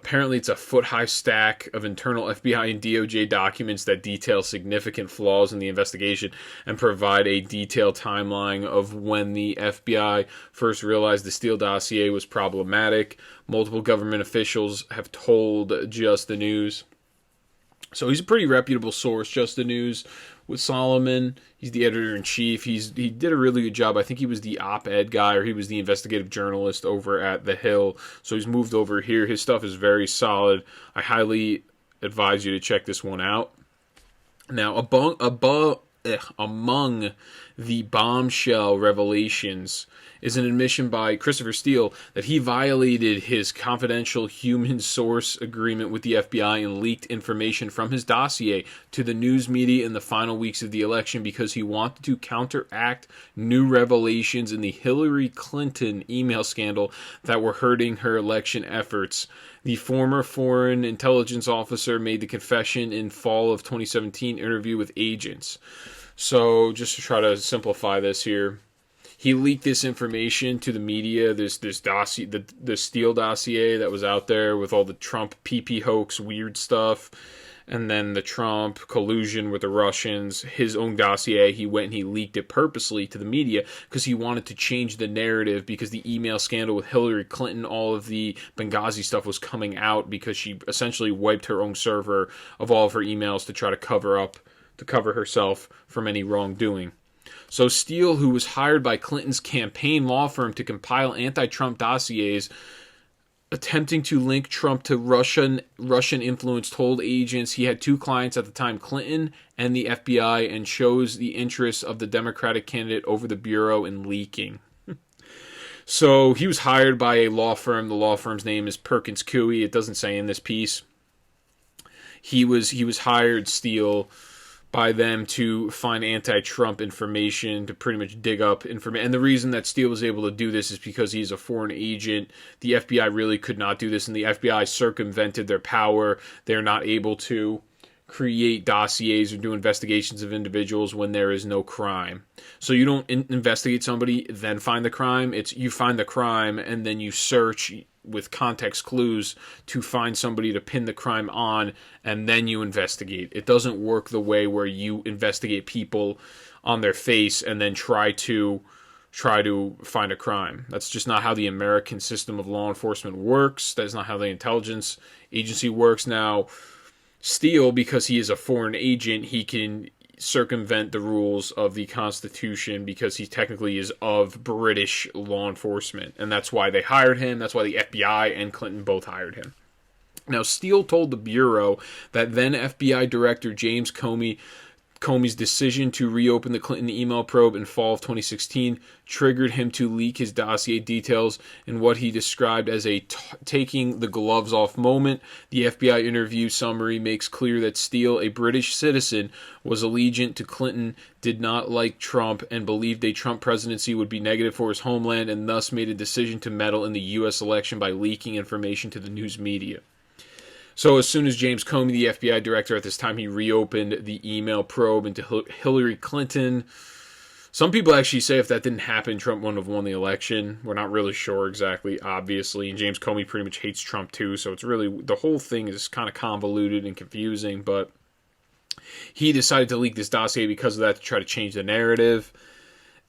foot-high stack of internal FBI and DOJ documents that detail significant flaws in the investigation and provide a detailed timeline of when the FBI first realized the Steele dossier was problematic. Multiple government officials have told Just the News. So he's a pretty reputable source, Just the News. With Solomon, he's the editor-in-chief. He did a really good job. I think he was the op-ed guy, or he was the investigative journalist over at The Hill. So he's moved over here. His stuff is very solid. I highly advise you to check this one out. Now, among the bombshell revelations is an admission by Christopher Steele that he violated his confidential human source agreement with the FBI and leaked information from his dossier to the news media in the final weeks of the election because he wanted to counteract new revelations in the Hillary Clinton email scandal that were hurting her election efforts. The former foreign intelligence officer made the confession in fall of 2017 interview with agents. So just to try to simplify this here, he leaked this information to the media, this dossier, the Steele dossier that was out there with all the Trump PP hoax weird stuff, and then the Trump collusion with the Russians, his own dossier. He went and he leaked it purposely to the media because he wanted to change the narrative because the email scandal with Hillary Clinton, all of the Benghazi stuff was coming out because she essentially wiped her own server of all of her emails to try to cover herself from any wrongdoing. So Steele, who was hired by Clinton's campaign law firm to compile anti-Trump dossiers attempting to link Trump to Russian influence, told agents he had 2 clients at the time, Clinton and the FBI, and chose the interests of the Democratic candidate over the Bureau in leaking. So he was hired by a law firm. The law firm's name is Perkins Coie. It doesn't say in this piece. He was hired, Steele, by them to find anti-Trump information, to pretty much dig up information. And the reason that Steele was able to do this is because he's a foreign agent. The FBI really could not do this, and the FBI circumvented their power. They're not able to create dossiers or do investigations of individuals when there is no crime. So you don't investigate somebody, then find the crime. It's you find the crime, and then you search with context clues to find somebody to pin the crime on, and then you investigate. It doesn't work the way where you investigate people on their face and then try to find a crime. That's just not how the American system of law enforcement works. That's not how the intelligence agency works. Now, Steele, because he is a foreign agent, he can circumvent the rules of the Constitution because he technically is of British law enforcement. And that's why they hired him. That's why the FBI and Clinton both hired him. Now, Steele told the Bureau that then FBI Director James Comey's decision to reopen the Clinton email probe in fall of 2016 triggered him to leak his dossier details in what he described as a taking the gloves off moment. The FBI interview summary makes clear that Steele, a British citizen, was allegiant to Clinton, did not like Trump, and believed a Trump presidency would be negative for his homeland, and thus made a decision to meddle in the U.S. election by leaking information to the news media. So as soon as James Comey, the FBI director at this time, he reopened the email probe into Hillary Clinton. Some people actually say if that didn't happen, Trump wouldn't have won the election. We're not really sure exactly, obviously. And James Comey pretty much hates Trump too, so it's really, the whole thing is kind of convoluted and confusing. But he decided to leak this dossier because of that, to try to change the narrative.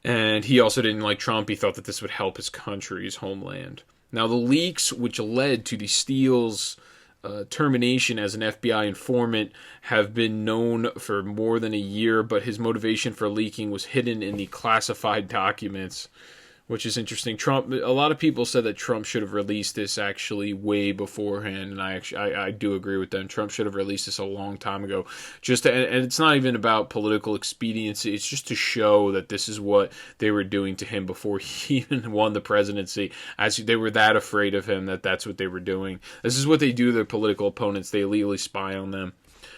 And he also didn't like Trump. He thought that this would help his country, his homeland. Now the leaks, which led to the Steele's termination as an FBI informant, have been known for more than a year, but his motivation for leaking was hidden in the classified documents, which is interesting. Trump, a lot of people said that Trump should have released this actually way beforehand, and I do agree with them. Trump should have released this a long time ago. And it's not even about political expediency. It's just to show that this is what they were doing to him before he even won the presidency. As they were that afraid of him, that's what they were doing. This is what they do to their political opponents. They illegally spy on them.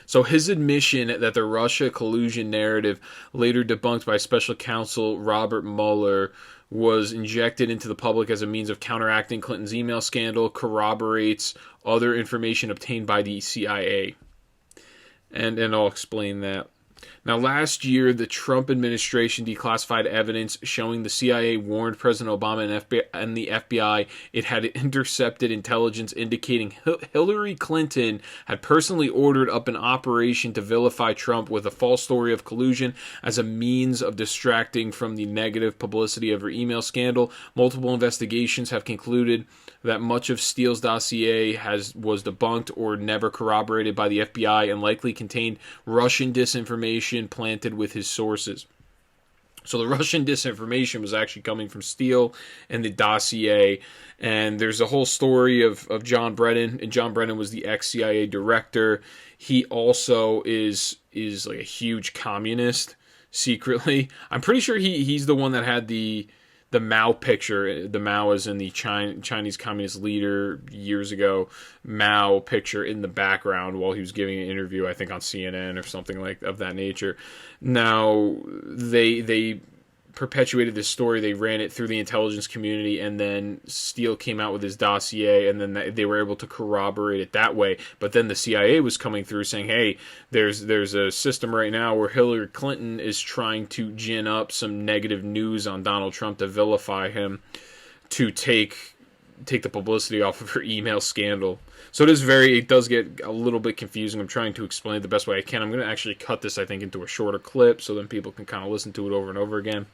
So his admission that the Russia collusion narrative, later debunked by special counsel Robert Mueller, was injected into the public as a means of counteracting Clinton's email scandal, corroborates other information obtained by the CIA. And I'll explain that. Now, last year, the Trump administration declassified evidence showing the CIA warned President Obama and the FBI it had intercepted intelligence indicating Hillary Clinton had personally ordered up an operation to vilify Trump with a false story of collusion as a means of distracting from the negative publicity of her email scandal. Multiple investigations have concluded that much of Steele's dossier was debunked or never corroborated by the FBI and likely contained Russian disinformation planted with his sources. So the Russian disinformation was actually coming from Steele and the dossier. And there's a whole story of John Brennan, and John Brennan was the ex-CIA director. He also is like a huge communist secretly. I'm pretty sure he's the one that had the Mao picture. The Mao is in the Chinese communist leader years ago. Mao picture in the background while he was giving an interview, I think on CNN or something like of that nature. Now they perpetuated this story. They ran it through the intelligence community, and then Steele came out with his dossier, and then they were able to corroborate it that way. But then the CIA was coming through saying, hey, there's a system right now where Hillary Clinton is trying to gin up some negative news on Donald Trump to vilify him, to take the publicity off of her email scandal. So it does get a little bit confusing. I'm trying to explain it the best way I can. I'm going to actually cut this, I think, into a shorter clip so then people can kind of listen to it over and over again.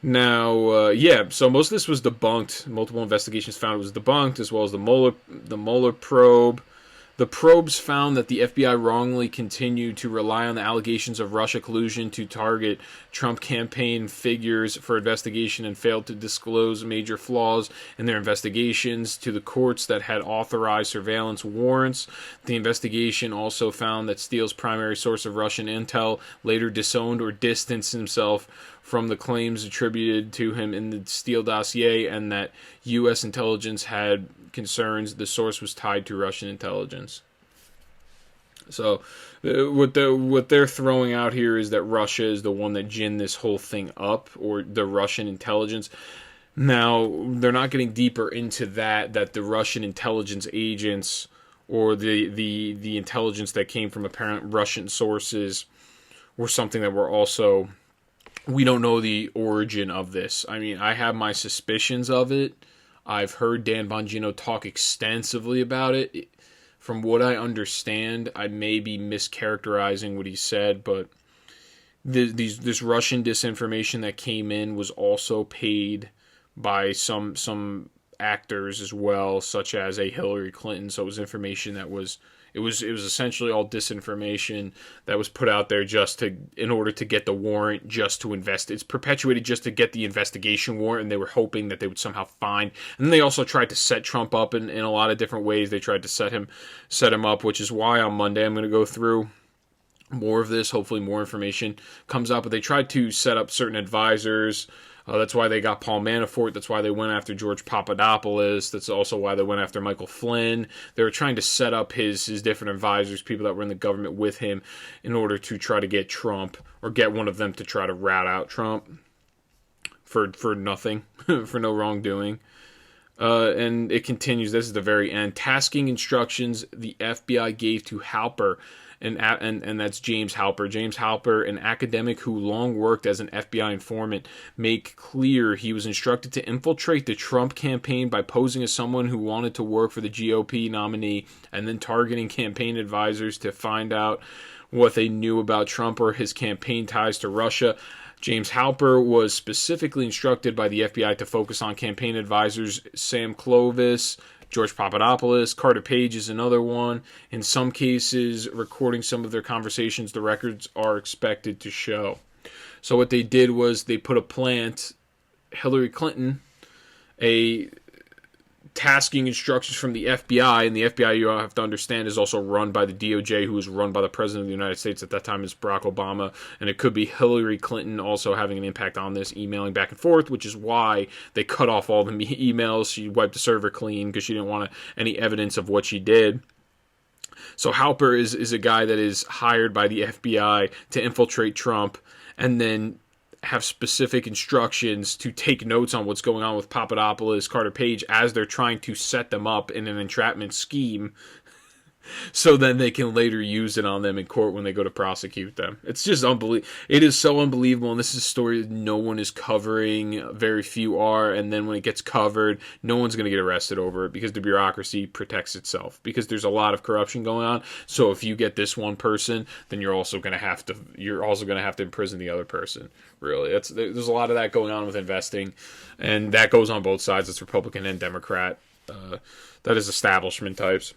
Now, so most of this was debunked. Multiple investigations found it was debunked, as well as the Mueller probe. The probes found that the FBI wrongly continued to rely on the allegations of Russia collusion to target Trump campaign figures for investigation and failed to disclose major flaws in their investigations to the courts that had authorized surveillance warrants. The investigation also found that Steele's primary source of Russian intel later disowned or distanced himself from the claims attributed to him in the Steele dossier, and that U.S. intelligence had concerns the source was tied to Russian intelligence. So what they're throwing out here is that Russia is the one that ginned this whole thing up, or the Russian intelligence. Now, they're not getting deeper into that the Russian intelligence agents or the intelligence that came from apparent Russian sources were something that were also... We don't know the origin of this. I mean, I have my suspicions of it. I've heard Dan Bongino talk extensively about it. From what I understand, I may be mischaracterizing what he said, but this Russian disinformation that came in was also paid by some actors as well, such as a Hillary Clinton. So it was information that was essentially all disinformation that was put out there in order to get the warrant, just to invest. It's perpetuated just to get the investigation warrant, and they were hoping that they would somehow find. And then they also tried to set Trump up in a lot of different ways. They tried to set him up, which is why on Monday I'm going to go through more of this. Hopefully more information comes out. But they tried to set up certain advisors. That's why they got Paul Manafort. That's why they went after George Papadopoulos. That's also why they went after Michael Flynn. They were trying to set up his different advisors, people that were in the government with him, in order to try to get Trump, or get one of them to try to rat out Trump for nothing, for no wrongdoing. And it continues. This is the very end. Tasking instructions the FBI gave to Halper. And that's James Halper. James Halper, an academic who long worked as an FBI informant, make clear he was instructed to infiltrate the Trump campaign by posing as someone who wanted to work for the GOP nominee, and then targeting campaign advisors to find out what they knew about Trump or his campaign ties to Russia. James Halper was specifically instructed by the FBI to focus on campaign advisors Sam Clovis, George Papadopoulos. Carter Page is another one. In some cases, recording some of their conversations, the records are expected to show. So what they did was they put a plant, Hillary Clinton, tasking instructions from the FBI, and the FBI, you have to understand, is also run by the DOJ, who was run by the President of the United States at that time, is Barack Obama, and it could be Hillary Clinton also having an impact on this, emailing back and forth, which is why they cut off all the emails. She wiped the server clean because she didn't want any evidence of what she did. So Halper is a guy that is hired by the FBI to infiltrate Trump, and then have specific instructions to take notes on what's going on with Papadopoulos, Carter Page, as they're trying to set them up in an entrapment scheme, so then they can later use it on them in court when they go to prosecute them. It's just unbelievable. It is so unbelievable, and this is a story that no one is covering. Very few are, and then when it gets covered, no one's going to get arrested over it because the bureaucracy protects itself, because there's a lot of corruption going on. So if you get this one person, then you're also going to have to imprison the other person. Really, there's a lot of that going on with investing, and that goes on both sides. It's Republican and Democrat. That is establishment types.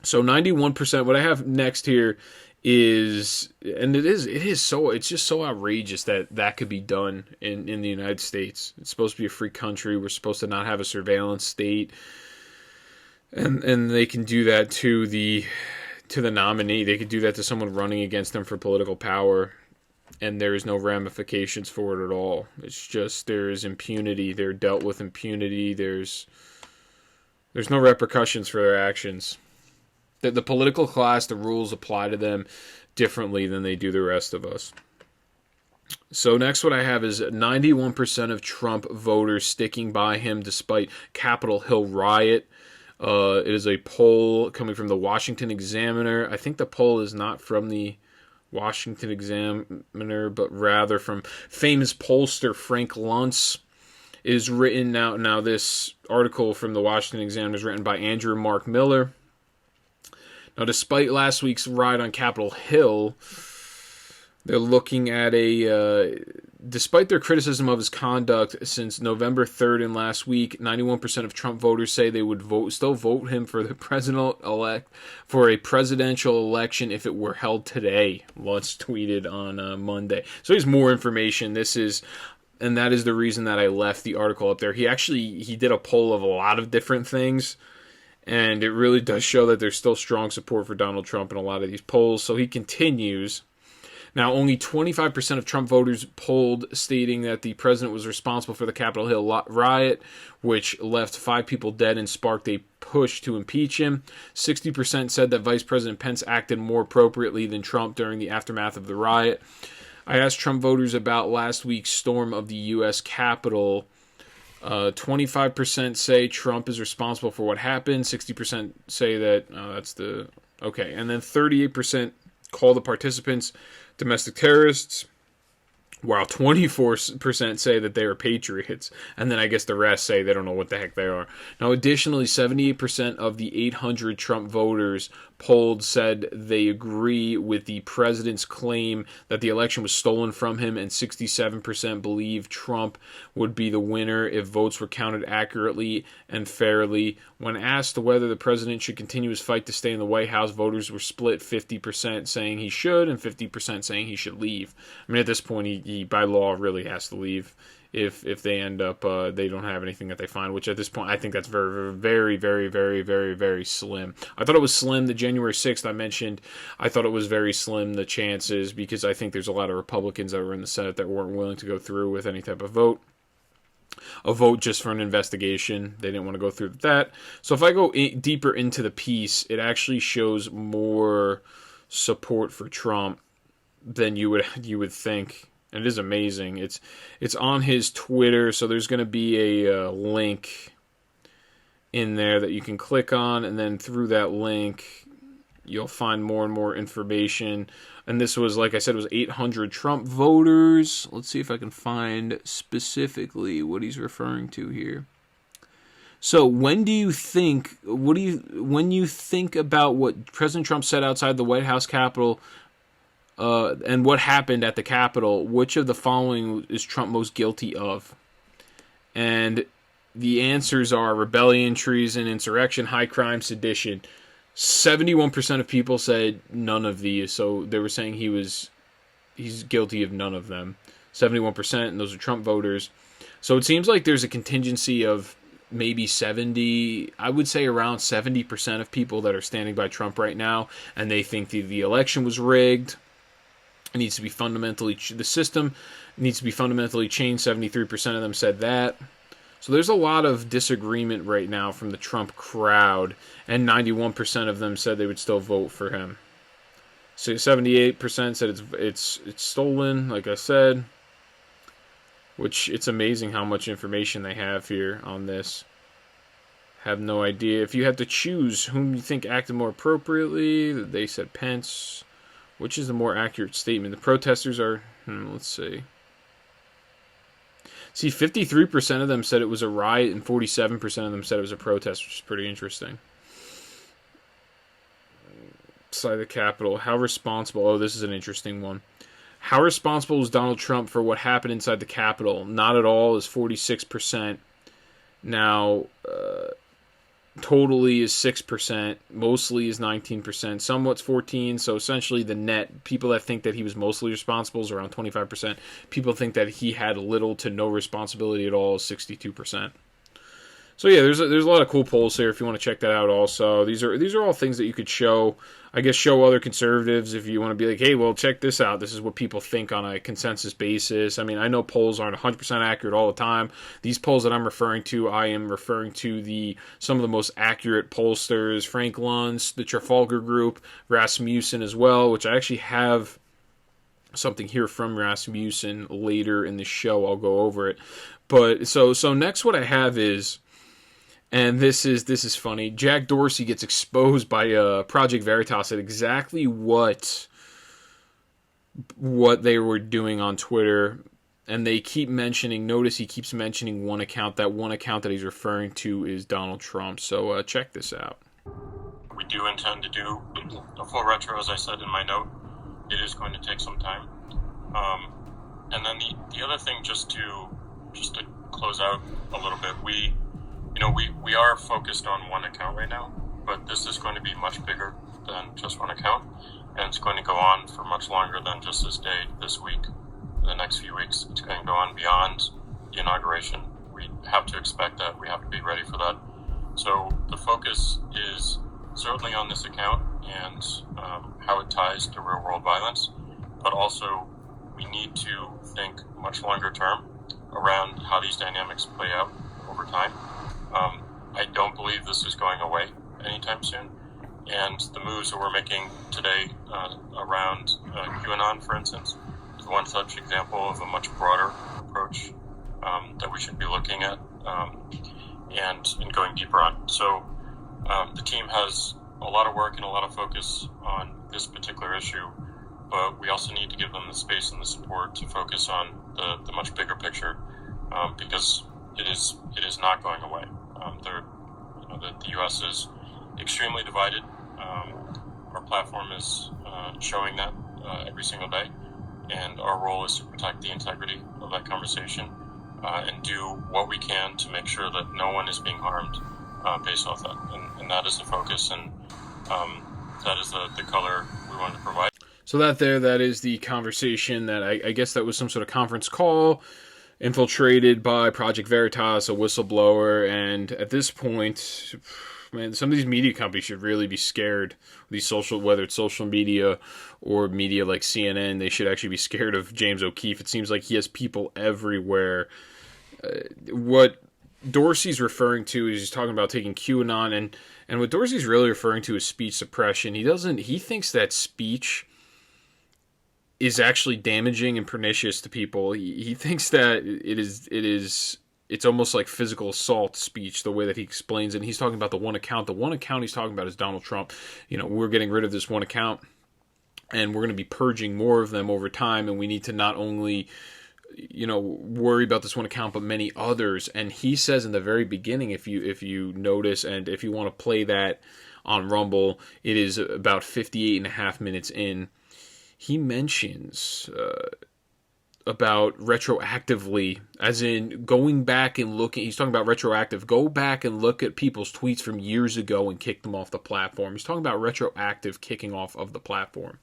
So 91%. What I have next here is, and it's just so outrageous that could be done in the United States. It's supposed to be a free country. We're supposed to not have a surveillance state, and they can do that to the nominee. They could do that to someone running against them for political power, and there is no ramifications for it at all. It's just there is impunity. They're dealt with impunity. There's no repercussions for their actions. The political class, the rules apply to them differently than they do the rest of us. So next what I have is 91% of Trump voters sticking by him despite Capitol Hill riot. It is a poll coming from the Washington Examiner. I think the poll is not from the Washington Examiner, but rather from famous pollster Frank Luntz. It is written now this article from the Washington Examiner is written by Andrew Mark Miller. Now, despite last week's riot on Capitol Hill, they're looking at despite their criticism of his conduct since November 3rd and last week, 91% of Trump voters say they would still vote him for the for a presidential election if it were held today. Lutz tweeted on Monday. So here's more information. And that is the reason that I left the article up there. He did a poll of a lot of different things, and it really does show that there's still strong support for Donald Trump in a lot of these polls. So he continues. Now, only 25% of Trump voters polled stating that the president was responsible for the Capitol Hill riot, which left 5 people dead and sparked a push to impeach him. 60% said that Vice President Pence acted more appropriately than Trump during the aftermath of the riot. I asked Trump voters about last week's storm of the U.S. Capitol. 25% say Trump is responsible for what happened. 60% say that okay. And then 38% call the participants domestic terrorists. while 24% say that they are patriots, and then I guess the rest say they don't know what the heck they are. Now, additionally, 78% of the 800 Trump voters polled said they agree with the president's claim that the election was stolen from him, and 67% believe Trump would be the winner if votes were counted accurately and fairly. When asked whether the president should continue his fight to stay in the White House, voters were split 50% saying he should and 50% saying he should leave. I mean, at this point, he by law really has to leave if they end up they don't have anything that they find, which at this point I think that's very, very, very, very, very, very slim. I thought it was slim the January 6th I mentioned. I thought it was very slim, the chances, because I think there's a lot of Republicans that were in the Senate that weren't willing to go through with any type of vote. A vote just for an investigation. They didn't want to go through that. So if I go deeper into the piece, it actually shows more support for Trump than you would think. And it is amazing. It's on his Twitter, so there's going to be a link in there that you can click on, and then through that link you'll find more and more information. And this was, like I said, it was 800 Trump voters. Let's see if I can find specifically what he's referring to here. So when you think about what President Trump said outside the White House Capitol, and what happened at the Capitol, which of the following is Trump most guilty of? And the answers are rebellion, treason, insurrection, high crime, sedition. 71% of people said none of these, so they were saying he's guilty of none of them. 71%, and those are Trump voters. So it seems like there's a contingency of maybe 70, I would say around 70% of people that are standing by Trump right now, and they think the election was rigged. It needs to be the system needs to be fundamentally changed. 73% of them said that. So there's a lot of disagreement right now from the Trump crowd, and 91% of them said they would still vote for him. So 78% said it's stolen, like I said, which it's amazing how much information they have here on this. Have no idea. If you had to choose whom you think acted more appropriately, they said Pence. Which is the more accurate statement? The protesters are, let's see. See, 53% of them said it was a riot, and 47% of them said it was a protest, which is pretty interesting. Inside the Capitol, how responsible? Oh, this is an interesting one. How responsible was Donald Trump for what happened inside the Capitol? Not at all is 46%. Now, totally is 6%, mostly is 19%, somewhat's 14%, so essentially the net, people that think that he was mostly responsible is around 25%. People think that he had little to no responsibility at all is 62%. So yeah, there's a lot of cool polls here if you want to check that out also. These are all things that you could show other conservatives if you want to be like, hey, well, check this out. This is what people think on a consensus basis. I mean, I know polls aren't 100% accurate all the time. These polls that I'm referring to, I am referring to some of the most accurate pollsters, Frank Luntz, the Trafalgar Group, Rasmussen as well, which I actually have something here from Rasmussen later in the show. I'll go over it. But so next what I have is, and this is funny, Jack Dorsey gets exposed by Project Veritas at exactly what they were doing on Twitter. And they keep mentioning, notice he keeps mentioning one account. That one account that he's referring to is Donald Trump. So check this out. We do intend to do a full retro, as I said in my note. It is going to take some time. And then the other thing, just to close out a little bit, we are focused on one account right now, but this is going to be much bigger than just one account, and it's going to go on for much longer than just this day, this week, the next few weeks. It's going to go on beyond the inauguration. We have to expect that. We have to be ready for that. So the focus is certainly on this account and how it ties to real-world violence, but also we need to think much longer term around how these dynamics play out over time. I don't believe this is going away anytime soon, and the moves that we're making today around QAnon, for instance, is one such example of a much broader approach that we should be looking at and going deeper on. So the team has a lot of work and a lot of focus on this particular issue but we also need to give them the space and the support to focus on the much bigger picture, because it is not going away. The U.S. is extremely divided. Our platform is showing that every single day, and our role is to protect the integrity of that conversation and do what we can to make sure that no one is being harmed based off that. And that is the focus, and that is the color we want to provide. So that is the conversation that I guess that was some sort of conference call infiltrated by Project Veritas, a whistleblower, and at this point, man, some of these media companies should really be scared. Whether it's social media or media like CNN, they should actually be scared of James O'Keefe. It seems like he has people everywhere. What Dorsey's referring to is he's talking about taking QAnon, and what Dorsey's really referring to is speech suppression. He thinks that speech is actually damaging and pernicious to people. He thinks that it's almost like physical assault speech, the way that he explains it. And he's talking about the one account. The one account he's talking about is Donald Trump. We're getting rid of this one account, and we're going to be purging more of them over time, and we need to not only worry about this one account, but many others. And he says in the very beginning, if you notice, and if you want to play that on Rumble, it is about 58 and a half minutes in. He mentions about retroactively, as in going back and looking. He's talking about retroactive. Go back and look at people's tweets from years ago and kick them off the platform. He's talking about retroactive kicking off of the platform.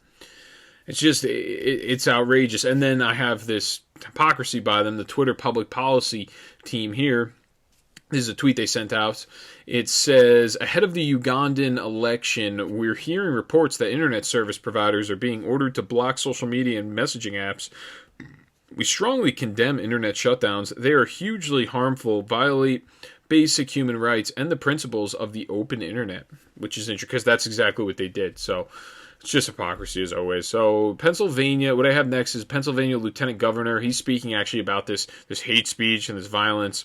It's just, it's outrageous. And then I have this hypocrisy by them, the Twitter public policy team here. This is a tweet they sent out. It says, ahead of the Ugandan election, we're hearing reports that internet service providers are being ordered to block social media and messaging apps. We strongly condemn internet shutdowns. They are hugely harmful, violate basic human rights and the principles of the open internet, which is interesting because that's exactly what they did. So it's just hypocrisy as always. So Pennsylvania, what I have next is Pennsylvania Lieutenant Governor. He's speaking actually about this hate speech and this violence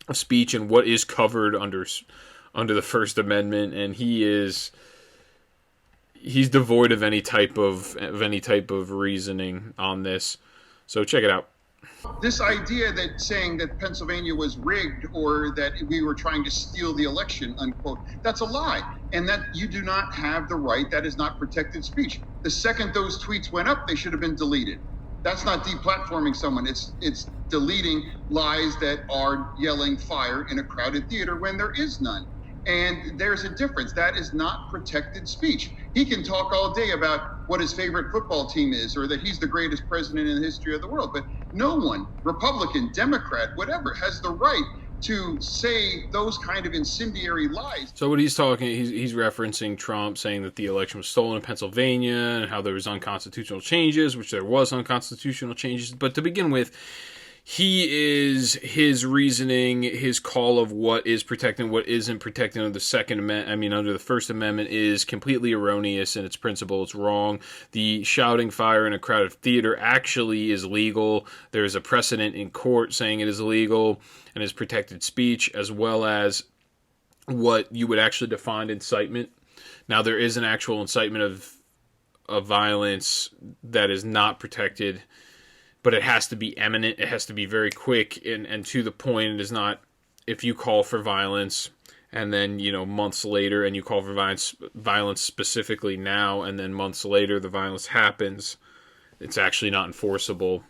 of speech and what is covered under the First Amendment, and he's devoid of any type of reasoning on this. So check it out. This idea that saying that Pennsylvania was rigged or that we were trying to steal the election, unquote, that's a lie. And that you do not have the right, that is not protected speech. The second those tweets went up, they should have been deleted. That's not deplatforming someone. It's deleting lies that are yelling fire in a crowded theater when there is none. And there's a difference. That is not protected speech. He can talk all day about what his favorite football team is or that he's the greatest president in the history of the world. But no one, Republican, Democrat, whatever, has the right to say those kind of incendiary lies. So what he's referencing Trump saying that the election was stolen in Pennsylvania and how there was unconstitutional changes, which there was unconstitutional changes. But to begin with, his reasoning, his call of what is protected and what isn't protected under under the First Amendment is completely erroneous in its principle. It's wrong. The shouting fire in a crowded theater actually is legal. There is a precedent in court saying it is illegal and is protected speech, as well as what you would actually define incitement. Now, there is an actual incitement of violence that is not protected, but it has to be imminent. It has to be very quick and to the point. It is not if you call for violence and then, months later, and you call for violence specifically now, and then months later the violence happens, it's actually not enforceable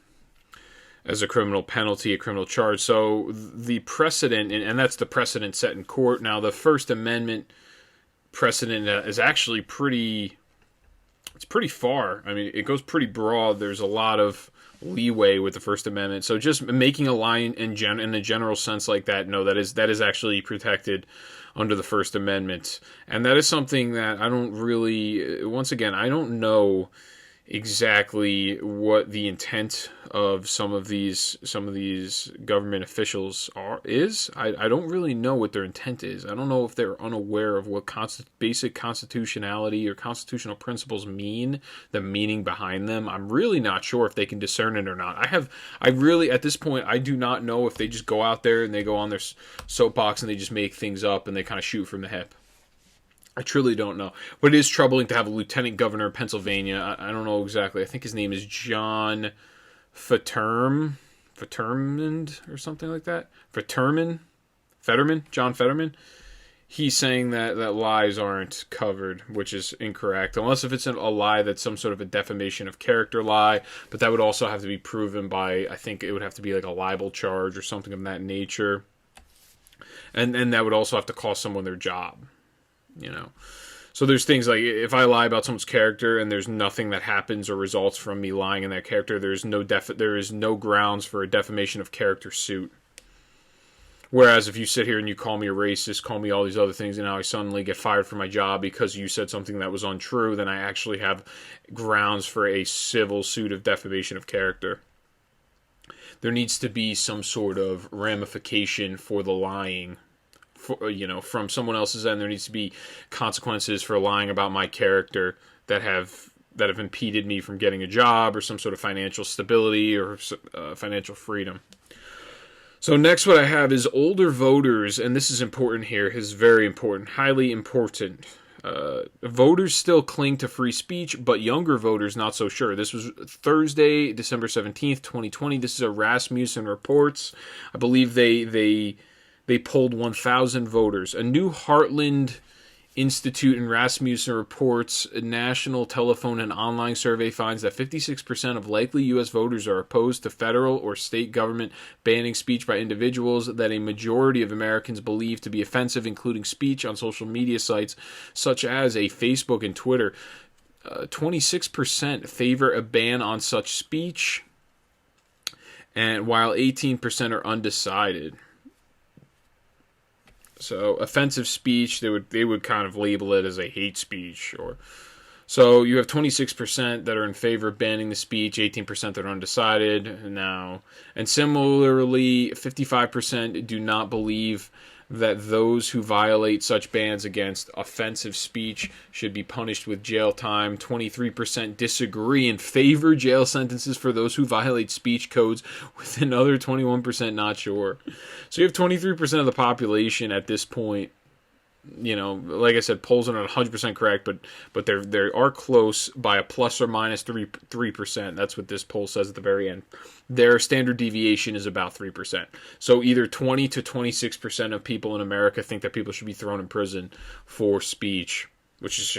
as a criminal penalty, a criminal charge. So the precedent, and that's the precedent set in court. Now, the First Amendment precedent is actually pretty far. I mean, it goes pretty broad. There's a lot of leeway with the First Amendment. So just making a line in a general sense like that, no, that is actually protected under the First Amendment. And that is something that I don't really, once again, I don't know exactly what the intent of some of these government officials is. I don't really know what their intent is. I don't know if they're unaware of what basic constitutionality or constitutional principles mean, the meaning behind them. I'm really not sure if they can discern it or not. At this point, I do not know if they just go out there and they go on their soapbox and they just make things up and they kind of shoot from the hip. I truly don't know. But it is troubling to have a lieutenant governor of Pennsylvania. I don't know exactly. I think his name is John Fetterman or something like that. Fetterman? John Fetterman. He's saying that lies aren't covered, which is incorrect. Unless if it's a lie that's some sort of a defamation of character lie. But that would also have to be proven by, I think it would have to be like a libel charge or something of that nature. And that would also have to cost someone their job. You know, so there's things like if I lie about someone's character and there's nothing that happens or results from me lying in their character, there is no grounds for a defamation of character suit. Whereas if you sit here and you call me a racist, call me all these other things, and now I suddenly get fired from my job because you said something that was untrue, then I actually have grounds for a civil suit of defamation of character. There needs to be some sort of ramification for the lying. From someone else's end, there needs to be consequences for lying about my character that have impeded me from getting a job or some sort of financial stability or financial freedom. So next what I have is older voters, and this is important here, is very important, highly important. Voters still cling to free speech, but younger voters not so sure. This was Thursday, December 17th, 2020. This is a Rasmussen Reports. I believe they polled 1,000 voters. A new Heartland Institute and Rasmussen Reports a national telephone and online survey finds that 56% of likely U.S. voters are opposed to federal or state government banning speech by individuals that a majority of Americans believe to be offensive, including speech on social media sites such as Facebook and Twitter. 26% favor a ban on such speech, and while 18% are undecided. So offensive speech, they would kind of label it as a hate speech, so you have 26% that are in favor of banning the speech, 18% that are undecided now, and similarly, 55% do not believe that those who violate such bans against offensive speech should be punished with jail time. 23% disagree and favor jail sentences for those who violate speech codes, with another 21% not sure. So you have 23% of the population at this point. Like I said, polls are not 100% correct, but they are close by a plus or minus 3%. That's what this poll says at the very end. Their standard deviation is about 3%. So either 20 to 26% of people in America think that people should be thrown in prison for speech, which is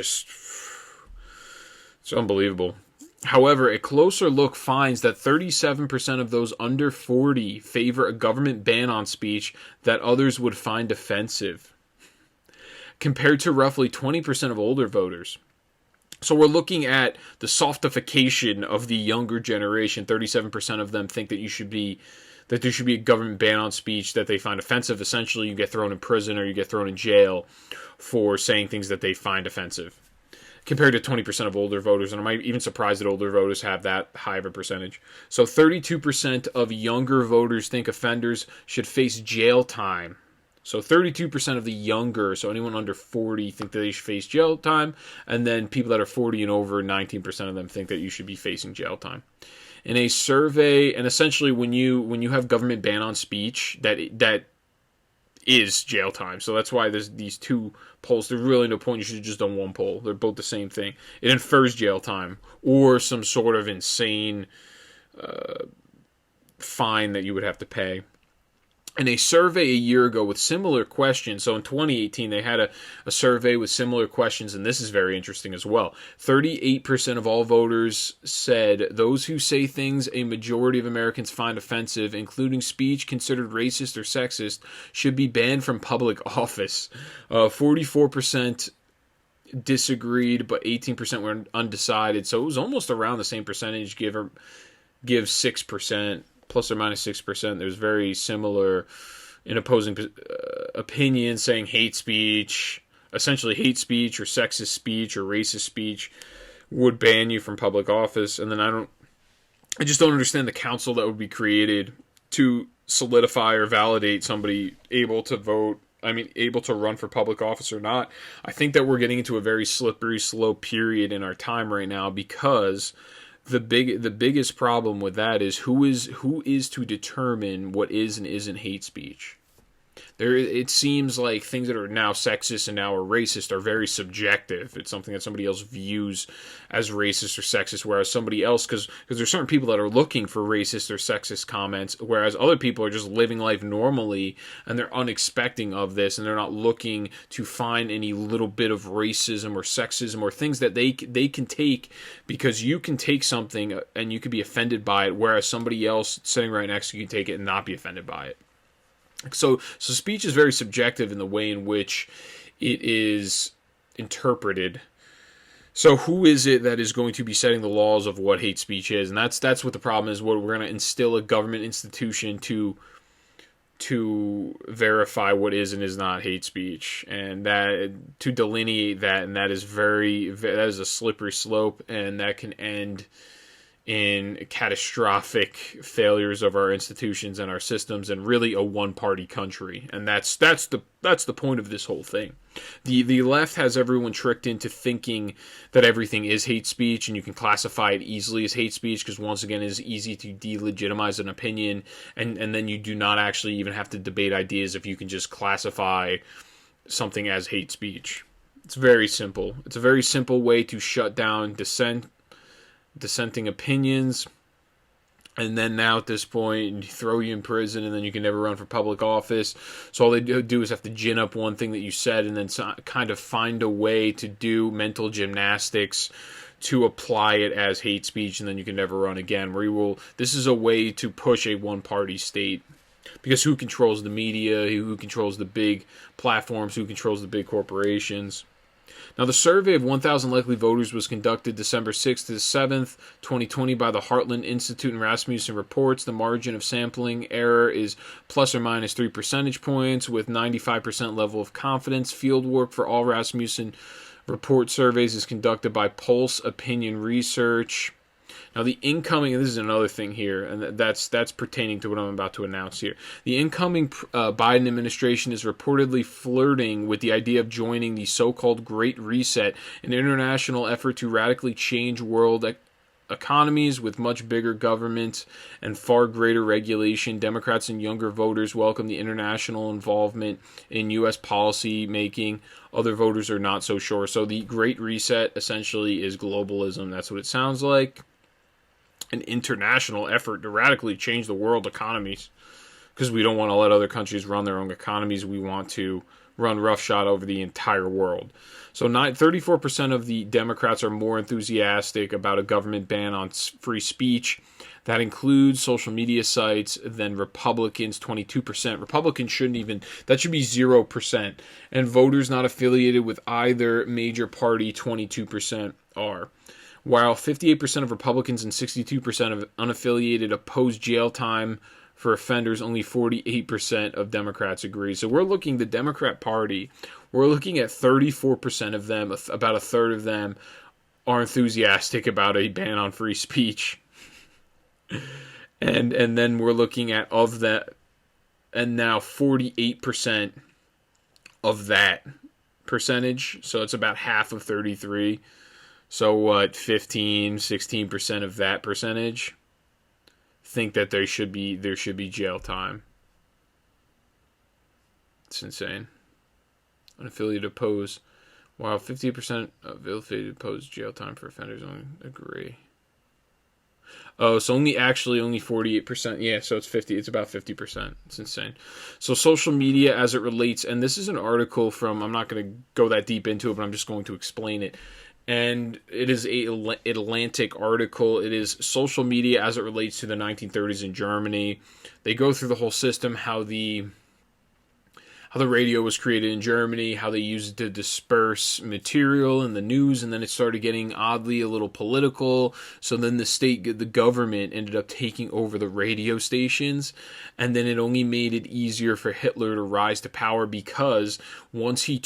it's unbelievable. However, a closer look finds that 37% of those under 40 favor a government ban on speech that others would find offensive, compared to roughly 20% of older voters. So we're looking at the softification of the younger generation. 37% of them think that there should be a government ban on speech that they find offensive. Essentially, you get thrown in prison or you get thrown in jail for saying things that they find offensive, compared to 20% of older voters. And I'm even surprised that older voters have that high of a percentage. So 32% of younger voters think offenders should face jail time. So 32% of the younger, so anyone under 40, think that they should face jail time. And then people that are 40 and over, 19% of them think that you should be facing jail time. In a survey, and essentially when you have government ban on speech, that is jail time. So that's why there's these two polls. There's really no point. You should have just done one poll. They're both the same thing. It infers jail time or some sort of insane fine that you would have to pay. In a survey a year ago with similar questions, so in 2018 they had a survey with similar questions, and this is very interesting as well. 38% of all voters said those who say things a majority of Americans find offensive, including speech considered racist or sexist, should be banned from public office. 44% disagreed, but 18% were undecided, so it was almost around the same percentage, give 6%. Plus or minus 6%. There's very similar in opposing opinions saying hate speech, essentially hate speech or sexist speech or racist speech would ban you from public office. And then I just don't understand the council that would be created to solidify or validate somebody able to vote. Able to run for public office or not. I think that we're getting into a very slippery slope period in our time right now, because the biggest problem with that is who is to determine what is and isn't hate speech. it seems like things that are now sexist and now are racist are very subjective. It's something that somebody else views as racist or sexist, whereas somebody else, because there's certain people that are looking for racist or sexist comments, whereas other people are just living life normally and they're unexpecting of this, and they're not looking to find any little bit of racism or sexism or things that they can take, because you can take something and you could be offended by it, whereas somebody else sitting right next to you can take it and not be offended by it. So speech is very subjective in the way in which it is interpreted. So who is it that is going to be setting the laws of what hate speech is? And that's what the problem is. What we're going to instill a government institution to verify what is and is not hate speech, and that to delineate that, and that is a slippery slope, and that can end in catastrophic failures of our institutions and our systems, and really a one-party country. And that's the point of this whole thing. The left has everyone tricked into thinking that everything is hate speech, and you can classify it easily as hate speech, because once again, it is easy to delegitimize an opinion, and then you do not actually even have to debate ideas if you can just classify something as hate speech. It's very simple. It's a very simple way to shut down dissenting opinions, and then now at this point throw you in prison, and then you can never run for public office. So all they do is have to gin up one thing that you said, and then kind of find a way to do mental gymnastics to apply it as hate speech, and then you can never run again. This is a way to push a one-party state, because who controls the media, who controls the big platforms, who controls the big corporations? Now, the survey of 1,000 likely voters was conducted December 6th to 7th, 2020 by the Heartland Institute, and Rasmussen reports the margin of sampling error is plus or minus 3 percentage points with 95% level of confidence. Field work for all Rasmussen report surveys is conducted by Pulse Opinion Research. Now, the incoming, and this is another thing here, and that's pertaining to what I'm about to announce here. The incoming Biden administration is reportedly flirting with the idea of joining the so-called Great Reset, an international effort to radically change world economies with much bigger government and far greater regulation. Democrats and younger voters welcome the international involvement in U.S. policy making. Other voters are not so sure. So the Great Reset essentially is globalism. That's what it sounds like. An international effort to radically change the world economies, because we don't want to let other countries run their own economies. We want to run roughshod over the entire world. So 34% of the Democrats are more enthusiastic about a government ban on free speech. That includes social media sites than Republicans, 22%. Republicans that should be 0%. And voters not affiliated with either major party, 22% are. While 58% of Republicans and 62% of unaffiliated oppose jail time for offenders, only 48% of Democrats agree. So the Democrat Party, we're looking at 34% of them, about a third of them, are enthusiastic about a ban on free speech. And then we're looking at, of that, and now 48% of that percentage, so it's about half of 33. So what, 16% of that percentage think that there should be jail time. It's insane. Unaffiliated oppose, while 50% of affiliated oppose jail time for offenders only agree. Oh, so only 48%. Yeah, so it's about 50%. It's insane. So social media as it relates, and this is an article from, I'm not going to go that deep into it, but I'm just going to explain it. And it is an Atlantic article. It is social media as it relates to the 1930s in Germany. They go through the whole system, how the radio was created in Germany, how they used it to disperse material in the news, and then it started getting oddly a little political. So then the government ended up taking over the radio stations, and then it only made it easier for Hitler to rise to power, because once he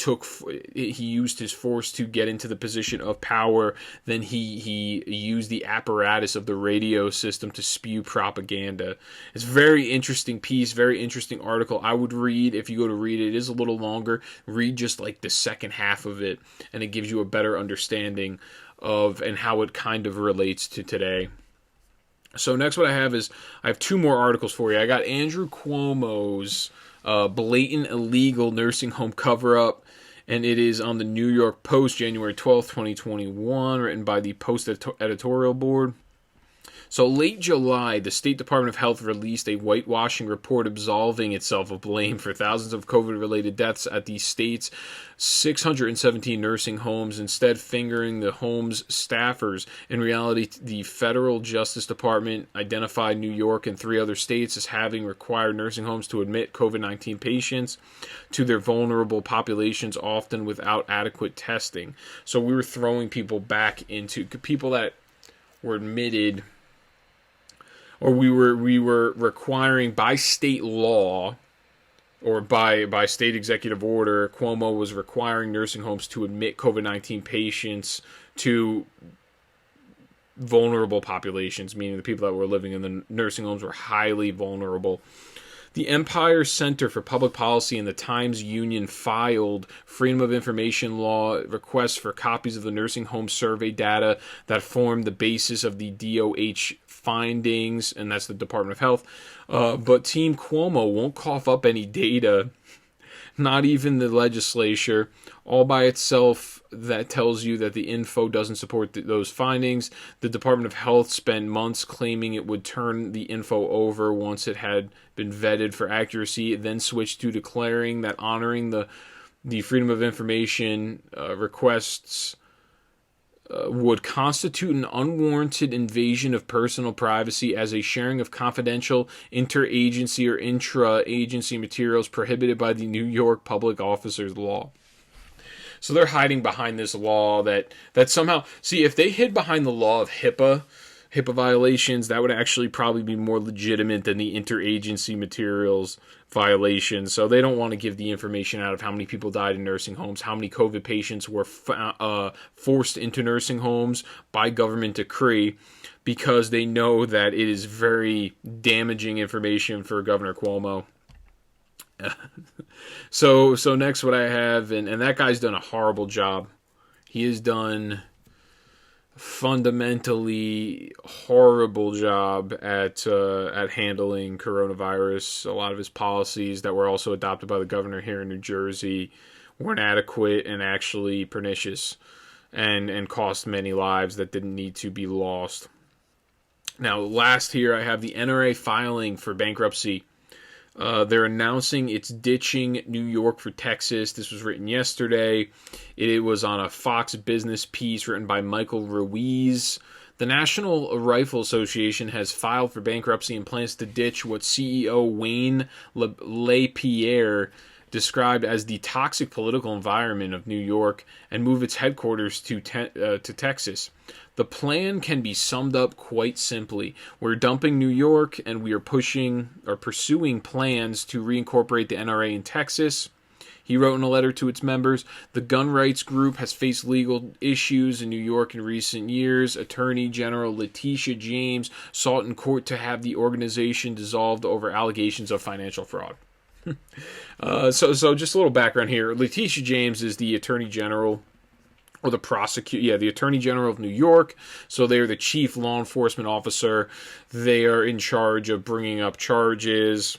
used his force to get into the position of power, then he used the apparatus of the radio system to spew propaganda. It's a very interesting piece, very interesting article. I would read, if you go to read it is a little longer, read just like the second half of it, and it gives you a better understanding of and how it kind of relates to today. So next what I have 2 more articles for you. I got Andrew Cuomo's Blatant illegal nursing home cover-up. And it is on the New York Post, January 12th, 2021, written by the Post editorial board. So late July, the State Department of Health released a whitewashing report absolving itself of blame for thousands of COVID-related deaths at the state's 617 nursing homes, instead fingering the home's staffers. In reality, the Federal Justice Department identified New York and 3 other states as having required nursing homes to admit COVID-19 patients to their vulnerable populations, often without adequate testing. So we were throwing people back into people that were admitted, or we were requiring by state law, or by state executive order, Cuomo was requiring nursing homes to admit COVID-19 patients to vulnerable populations, meaning the people that were living in the nursing homes were highly vulnerable. The Empire Center for Public Policy and the Times-Union filed Freedom of Information Law requests for copies of the nursing home survey data that formed the basis of the DOH findings, and that's the Department of Health. But Team Cuomo won't cough up any data, not even the legislature, all by itself. That tells you that the info doesn't support those findings. The Department of Health spent months claiming it would turn the info over once it had been vetted for accuracy. It then switched to declaring that honoring the Freedom of Information requests would constitute an unwarranted invasion of personal privacy as a sharing of confidential interagency or intra-agency materials prohibited by the New York Public Officers Law. So they're hiding behind this law that somehow... See, if they hid behind the law of HIPAA violations, that would actually probably be more legitimate than the interagency materials violations. So they don't want to give the information out of how many people died in nursing homes, how many COVID patients were forced into nursing homes by government decree, because they know that it is very damaging information for Governor Cuomo. So next what I have, and that guy's done a horrible job. He has done fundamentally horrible job at handling coronavirus. A lot of his policies that were also adopted by the governor here in New Jersey weren't adequate and actually pernicious, and cost many lives that didn't need to be lost. Now, last here I have the NRA filing for bankruptcy. They're announcing it's ditching New York for Texas. This was written yesterday. It was on a Fox Business piece written by Michael Ruiz. The National Rifle Association has filed for bankruptcy and plans to ditch what CEO Wayne LaPierre described as the toxic political environment of New York and move its headquarters to Texas. The plan can be summed up quite simply. We're dumping New York, and we are pursuing plans to reincorporate the NRA in Texas. He wrote in a letter to its members, the gun rights group has faced legal issues in New York in recent years. Attorney General Letitia James sought in court to have the organization dissolved over allegations of financial fraud. So just a little background here. Letitia James is the Attorney General, or the Attorney General of New York. So they're the chief law enforcement officer. They are in charge of bringing up charges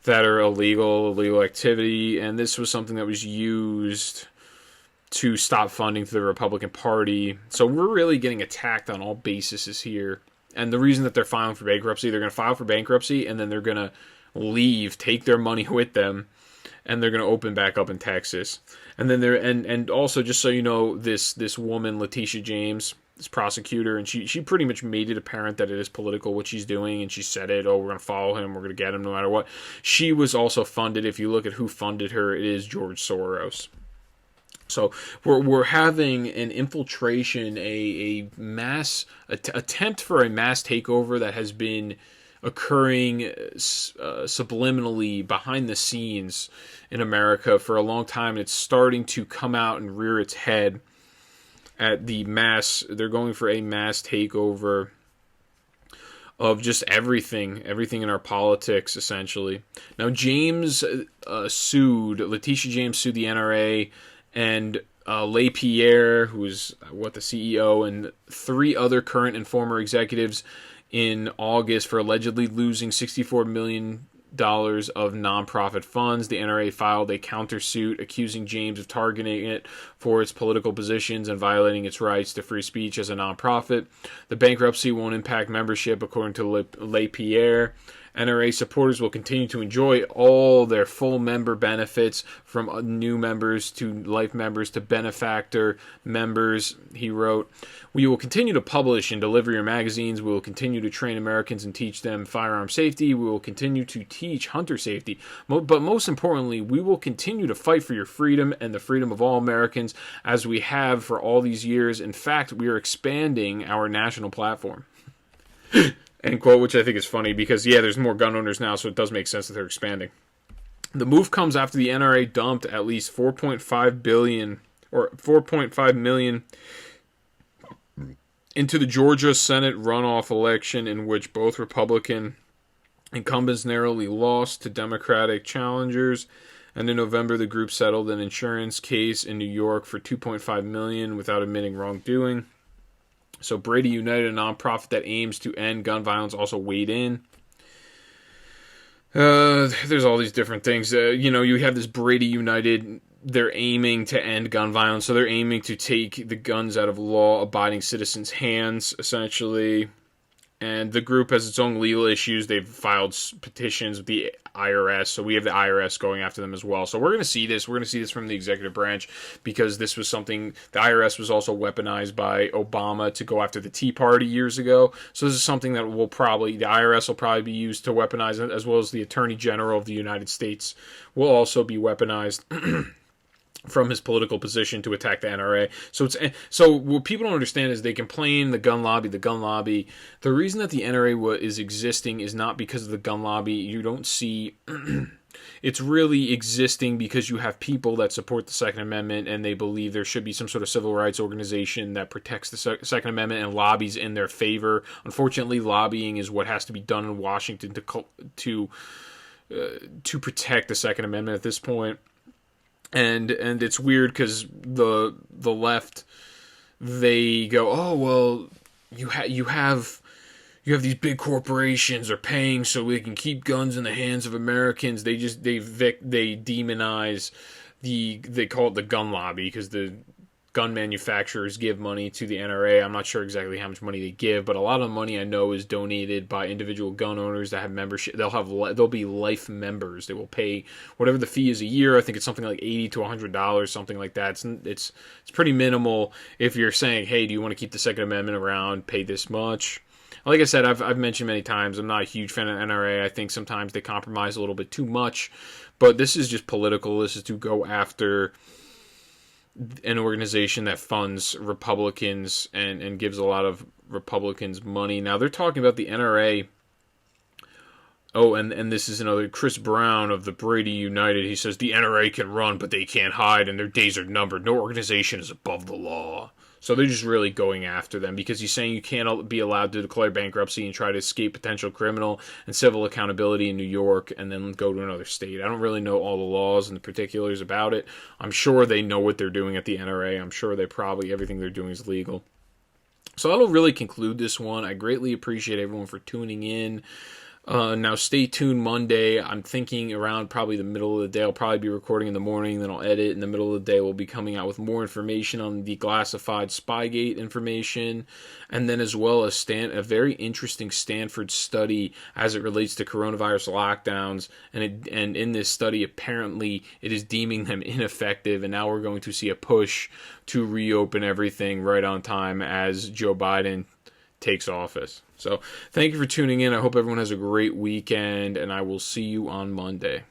that are illegal activity, and this was something that was used to stop funding to the Republican Party. So we're really getting attacked on all bases here. And the reason that they're filing for bankruptcy, they're going to file for bankruptcy, and then they're going to leave, take their money with them, and they're going to open back up in Texas. And then and also, just so you know, this woman, Letitia James, this prosecutor, and she pretty much made it apparent that it is political what she's doing, and she said it, we're going to follow him, we're going to get him no matter what. She was also funded. If you look at who funded her, it is George Soros. So we're having an infiltration, a mass attempt for a mass takeover that has been occurring subliminally behind the scenes in America for a long time. It's starting to come out and rear its head at the mass. They're going for a mass takeover of just everything in our politics, essentially. Now, Letitia James sued the NRA, and LaPierre, who is the CEO, and 3 other current and former executives in August for allegedly losing $64 million of nonprofit funds. The NRA filed a countersuit accusing James of targeting it for its political positions and violating its rights to free speech as a nonprofit. The bankruptcy won't impact membership, according to LaPierre. NRA supporters will continue to enjoy all their full member benefits, from new members to life members to benefactor members, he wrote. We will continue to publish and deliver your magazines. We will continue to train Americans and teach them firearm safety. We will continue to teach hunter safety. But most importantly, we will continue to fight for your freedom and the freedom of all Americans, as we have for all these years. In fact, we are expanding our national platform. End quote, which I think is funny because, yeah, there's more gun owners now, so it does make sense that they're expanding. The move comes after the NRA dumped at least $4.5 million into the Georgia Senate runoff election, in which both Republican incumbents narrowly lost to Democratic challengers. And in November, the group settled an insurance case in New York for $2.5 million without admitting wrongdoing. So Brady United, a nonprofit that aims to end gun violence, also weighed in. There's all these different things. You have this Brady United. They're aiming to end gun violence. So they're aiming to take the guns out of law-abiding citizens' hands, essentially. And the group has its own legal issues. They've filed petitions with the IRS, so we have the IRS going after them as well. So we're going to see this. We're going to see this from the executive branch, because this was something, the IRS was also weaponized by Obama to go after the Tea Party years ago. So this is something that the IRS will probably be used to weaponize it, as well as the Attorney General of the United States will also be weaponized from his political position to attack the NRA. So what people don't understand is they complain the gun lobby. The reason that the NRA is existing is not because of the gun lobby. You don't see it's really existing because you have people that support the Second Amendment and they believe there should be some sort of civil rights organization that protects the Second Amendment and lobbies in their favor. Unfortunately, lobbying is what has to be done in Washington to protect the Second Amendment at this point. And it's weird because the left, they go, oh well, you have these big corporations are paying so we can keep guns in the hands of Americans. They demonize they call it the gun lobby because the gun manufacturers give money to the NRA. I'm not sure exactly how much money they give, but a lot of money I know is donated by individual gun owners that have membership. They'll be life members. They will pay whatever the fee is a year. I think it's something like $80 to $100, something like that. It's pretty minimal if you're saying, hey, do you want to keep the Second Amendment around? Pay this much. Like I said, I've mentioned many times, I'm not a huge fan of NRA. I think sometimes they compromise a little bit too much, but this is just political. This is to go after an organization that funds Republicans and gives a lot of Republicans money. Now, they're talking about the NRA. Oh, and this is another, Chris Brown of the Brady United. He says the NRA can run, but they can't hide, and their days are numbered. No organization is above the law. So they're just really going after them because he's saying you can't be allowed to declare bankruptcy and try to escape potential criminal and civil accountability in New York and then go to another state. I don't really know all the laws and the particulars about it. I'm sure they know what they're doing at the NRA. I'm sure everything they're doing is legal. So that'll really conclude this one. I greatly appreciate everyone for tuning in. Now stay tuned Monday. I'm thinking around probably the middle of the day. I'll probably be recording in the morning, then I'll edit. In the middle of the day, we'll be coming out with more information on the Declassified Spygate information, and then as well as a very interesting Stanford study as it relates to coronavirus lockdowns. And in this study, apparently it is deeming them ineffective, and now we're going to see a push to reopen everything right on time as Joe Biden takes office. So thank you for tuning in. I hope everyone has a great weekend, and I will see you on Monday.